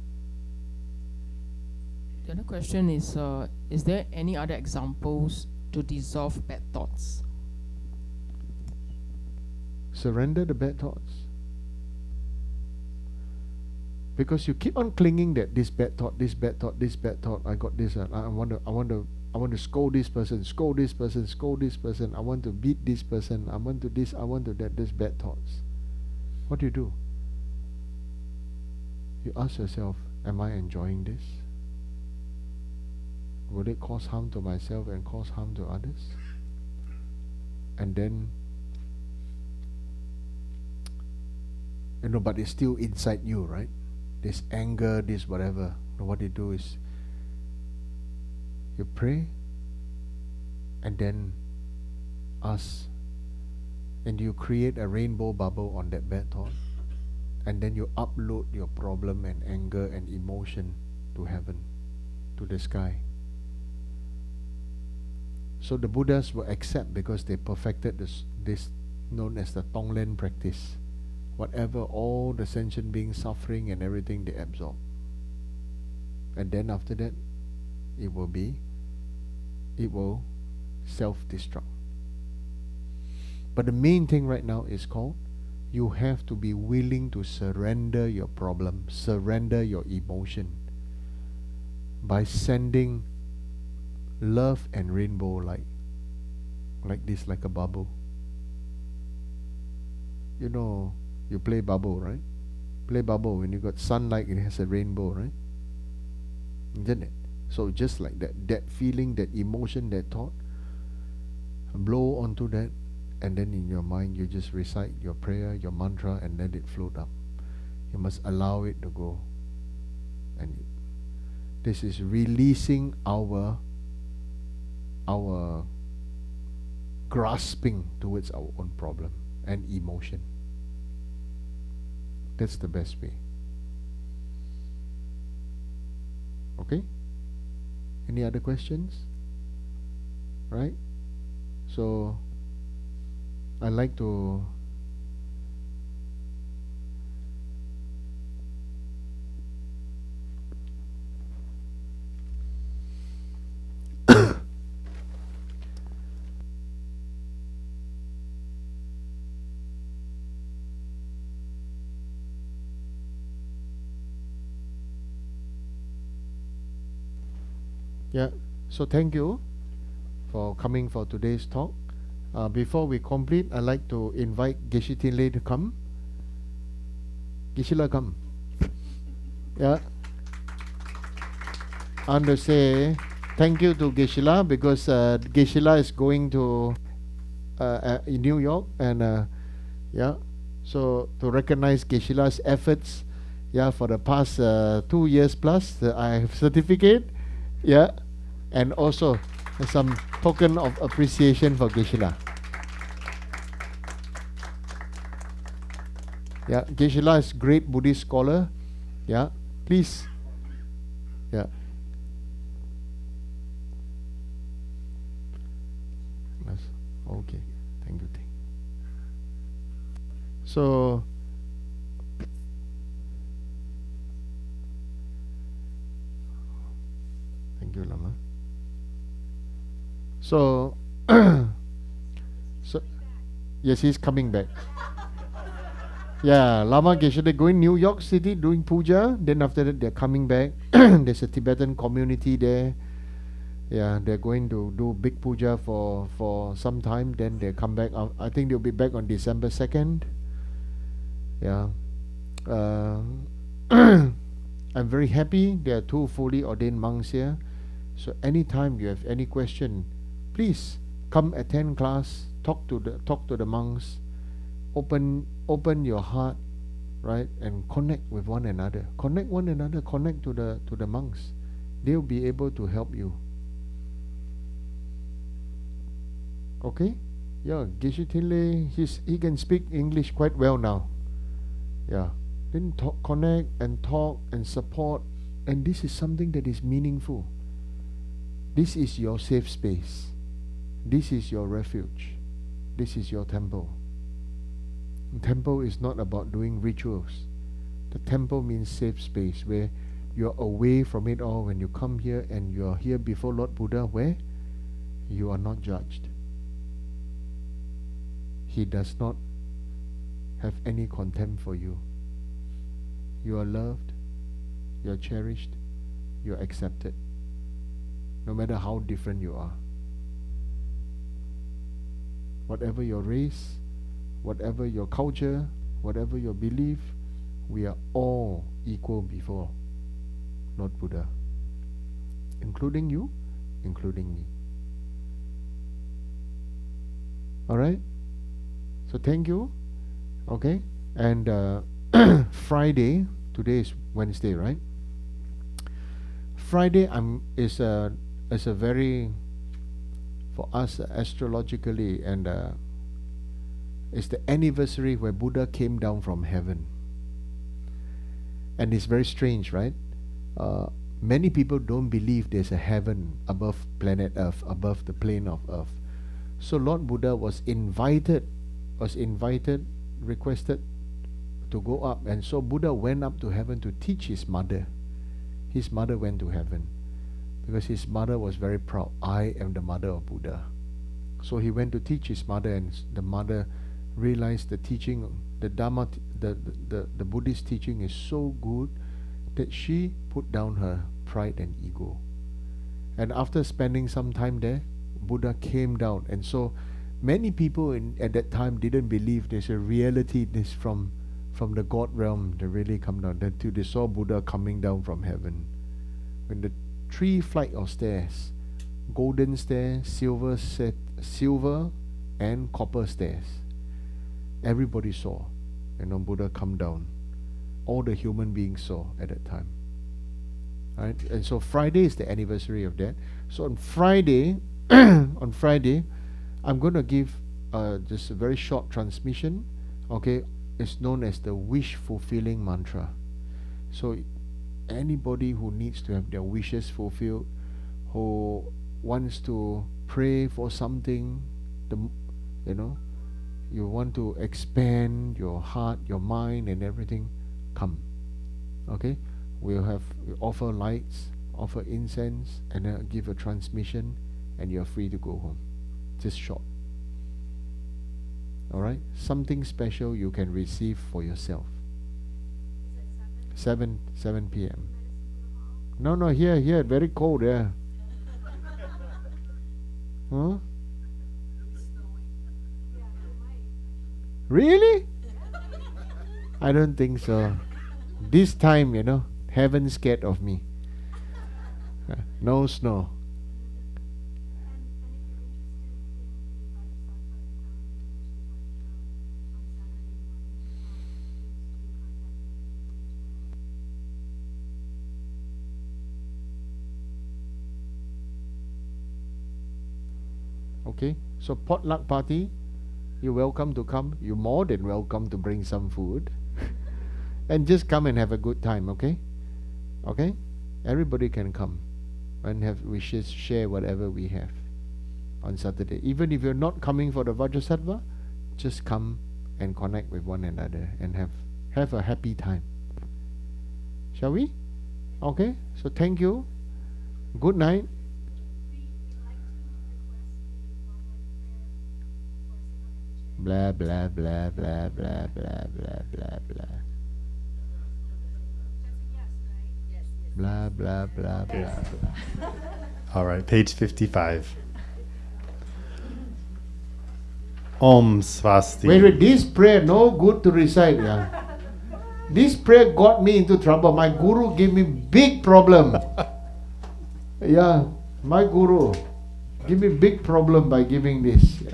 The other question is there any other examples to dissolve bad thoughts? Surrender the bad thoughts. Because you keep on clinging that this bad thought, this bad thought, this bad thought, I got this, I want to scold this person, scold this person, scold this person, I want to beat this person, I want to this, I want to that, this bad thoughts. What do? You ask yourself, am I enjoying this? Will it cause harm to myself and cause harm to others? And then, but it's still inside you, right? This anger, this whatever. What you do is, you pray, and then ask, and you create a rainbow bubble on that bad thought, and then you upload your problem and anger and emotion to heaven, to the sky. So the Buddhas will accept because they perfected this known as the Tonglen practice. Whatever, all the sentient beings suffering and everything, they absorb. And then after that, it will self-destruct. But the main thing right now is called, you have to be willing to surrender your problem, surrender your emotion, by sending love and rainbow light, like this, like a bubble. You play bubble, right? Play bubble, when you got sunlight, it has a rainbow, right? Isn't it? So just like that feeling, that emotion, that thought, blow onto that, and then in your mind you just recite your prayer, your mantra, and let it float up. You must allow it to go. And this is releasing our grasping towards our own problem and emotion. That's the best way. Okay? Any other questions? Right? So I like to yeah, so thank you for coming for today's talk. Before we complete, I'd like to invite Geshe Tinley to come. Geshe-la, come. Yeah. I want to say thank you to Geshe-la because Geshe-la is going to in New York, and yeah, so to recognize Geshe-la's efforts, yeah, for the past 2 years plus, I have certificate, yeah, and also some token of appreciation for Geshe-la. Yeah, Geshe-la is great Buddhist scholar. Yeah, please. Yeah. Yes. Okay. Thank you. So thank you, Lama. So yes, he's coming back. Yeah, Lama Geshe, they're going New York City doing puja. Then after that, they're coming back. There's a Tibetan community there. Yeah, they're going to do big puja for some time. Then they come back. I think they'll be back on December 2nd. Yeah. I'm very happy. There are 2 fully ordained monks here. So anytime you have any question, please come attend class. Talk to the monks. Open your heart, right, and connect with one another. Connect to the monks. They'll be able to help you. Okay? Yeah, Geshe Tinley, he can speak English quite well now. Yeah. Then connect and talk and support. And this is something that is meaningful. This is your safe space. This is your refuge. This is your temple. The temple is not about doing rituals. The temple means safe space where you're away from it all. When you come here and you're here before Lord Buddha, where you are not judged. He does not have any contempt for you. You are loved, you are cherished, you are accepted, no matter how different you are. Whatever your race, whatever your culture, whatever your belief, we are all equal before Lord Buddha, including you, including me. Alright? So thank you. Okay? And Friday, today is Wednesday, right? Friday is a very, for us astrologically, and it's the anniversary where Buddha came down from heaven. And it's very strange, right? Many people don't believe there's a heaven above planet Earth, above the plane of Earth. So Lord Buddha was invited, requested to go up. And so Buddha went up to heaven to teach his mother. His mother went to heaven because his mother was very proud. I am the mother of Buddha. So he went to teach his mother, and the mother realized the teaching, the Dharma, the Buddhist teaching is so good that she put down her pride and ego. And after spending some time there, Buddha came down. And so many people at that time didn't believe there's a reality, this from the God realm, they really come down. Until they saw Buddha coming down from heaven. When the 3 flight of stairs, golden stairs, silver and copper stairs, everybody saw, Buddha come down. All the human beings saw at that time. Right? And so Friday is the anniversary of that. So on Friday, I'm going to give just a very short transmission. Okay, it's known as the wish fulfilling mantra. So anybody who needs to have their wishes fulfilled, who wants to pray for something, you want to expand your heart, your mind and everything, come. Okay, we offer lights, offer incense, and then give a transmission, and you're free to go home. Just short. Alright? Something special you can receive for yourself. 7 p.m. No, here, very cold, yeah. Huh? Really? I don't think so. This time, heaven's scared of me. No snow. Okay, so potluck party, you're welcome to come. You're more than welcome to bring some food. And just come and have a good time, okay? Okay? Everybody can come and have wishes, share whatever we have on Saturday. Even if you're not coming for the Vajrasattva, just come and connect with one another and have a happy time. Shall we? Okay, so thank you. Good night. Blah blah blah blah blah blah blah blah blah. Blah blah blah blah blah. All right, page 55. Om Swasti. Wait, this prayer no good to recite, yeah. This prayer got me into trouble. My guru gave me big problem. Yeah, my guru give me big problem by giving this. Yeah.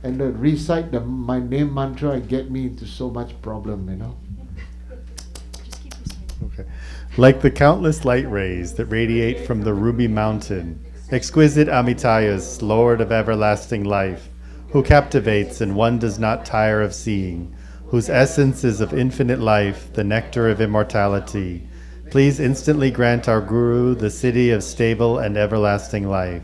And recite my name mantra and get me into so much problem, Okay. Like the countless light rays that radiate from the ruby mountain, exquisite Amitayus, Lord of everlasting life, who captivates and one does not tire of seeing, whose essence is of infinite life, the nectar of immortality, please instantly grant our Guru the city of stable and everlasting life.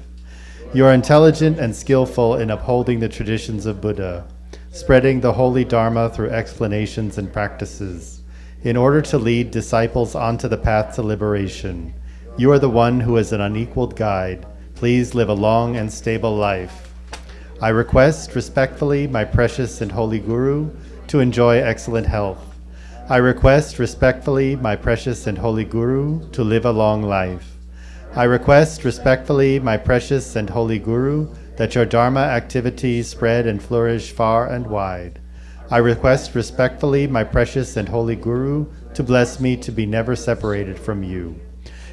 You are intelligent and skillful in upholding the traditions of Buddha, spreading the holy Dharma through explanations and practices, in order to lead disciples onto the path to liberation. You are the one who is an unequaled guide. Please live a long and stable life. I request respectfully my precious and holy Guru to enjoy excellent health. I request respectfully my precious and holy Guru to live a long life. I request respectfully my precious and holy Guru that your Dharma activities spread and flourish far and wide. I request respectfully my precious and holy Guru to bless me to be never separated from you.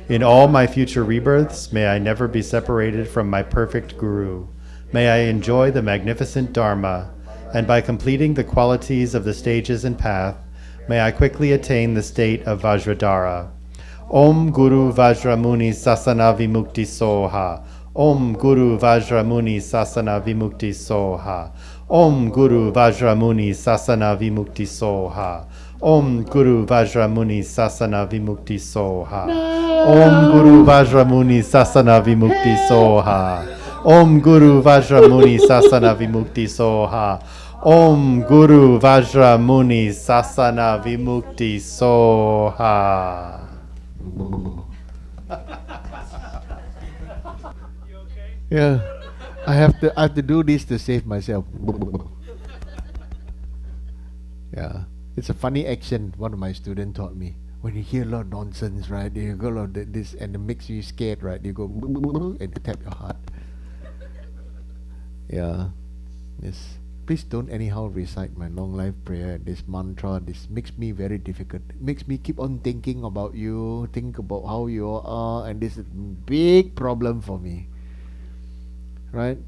In all my future rebirths, may I never be separated from my perfect Guru. May I enjoy the magnificent Dharma, and by completing the qualities of the stages and path, may I quickly attain the state of Vajradhara. Om Guru Vajramuni Sasana Vimukti Soha. Om Guru Vajramuni Sasana Vimukti Soha. Om Guru Vajramuni Sasana Vimukti Soha. Om Guru Vajramuni Sasana Vimukti Soha. Om Guru Vajramuni Sasana Vimukti Soha. Om Guru Vajramuni Sasana Vimukti Soha. Om Guru Vajramuni Sasana Vimukti Soha. Yeah, I have to do this to save myself. Yeah, it's a funny action. One of my students taught me. When you hear a lot of nonsense, right? You go a lot of this, and it makes you scared, right? You go and tap your heart. Yeah, yes. Please don't anyhow recite my long life prayer, this mantra. This makes me very difficult. It makes me keep on thinking about you, think about how you are, and this is a big problem for me. Right?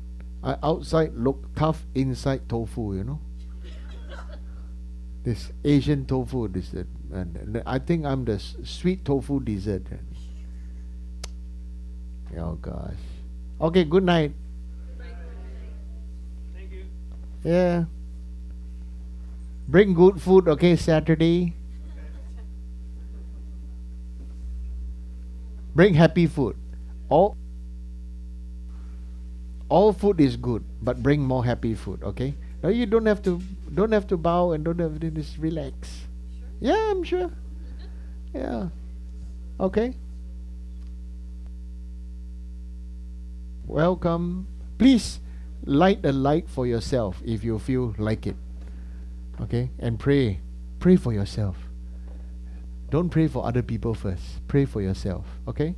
I outside look tough, inside tofu, you know. This Asian tofu, and I think I'm the sweet tofu dessert. Oh gosh. Okay, good night. Yeah. Bring good food, okay, Saturday. Bring happy food. All food is good, but bring more happy food, okay? Now you don't have to bow and don't have to just relax. Sure. Yeah, I'm sure. Yeah. Okay. Welcome. Please light a light for yourself if you feel like it. Okay? And pray. Pray for yourself. Don't pray for other people first. Pray for yourself. Okay?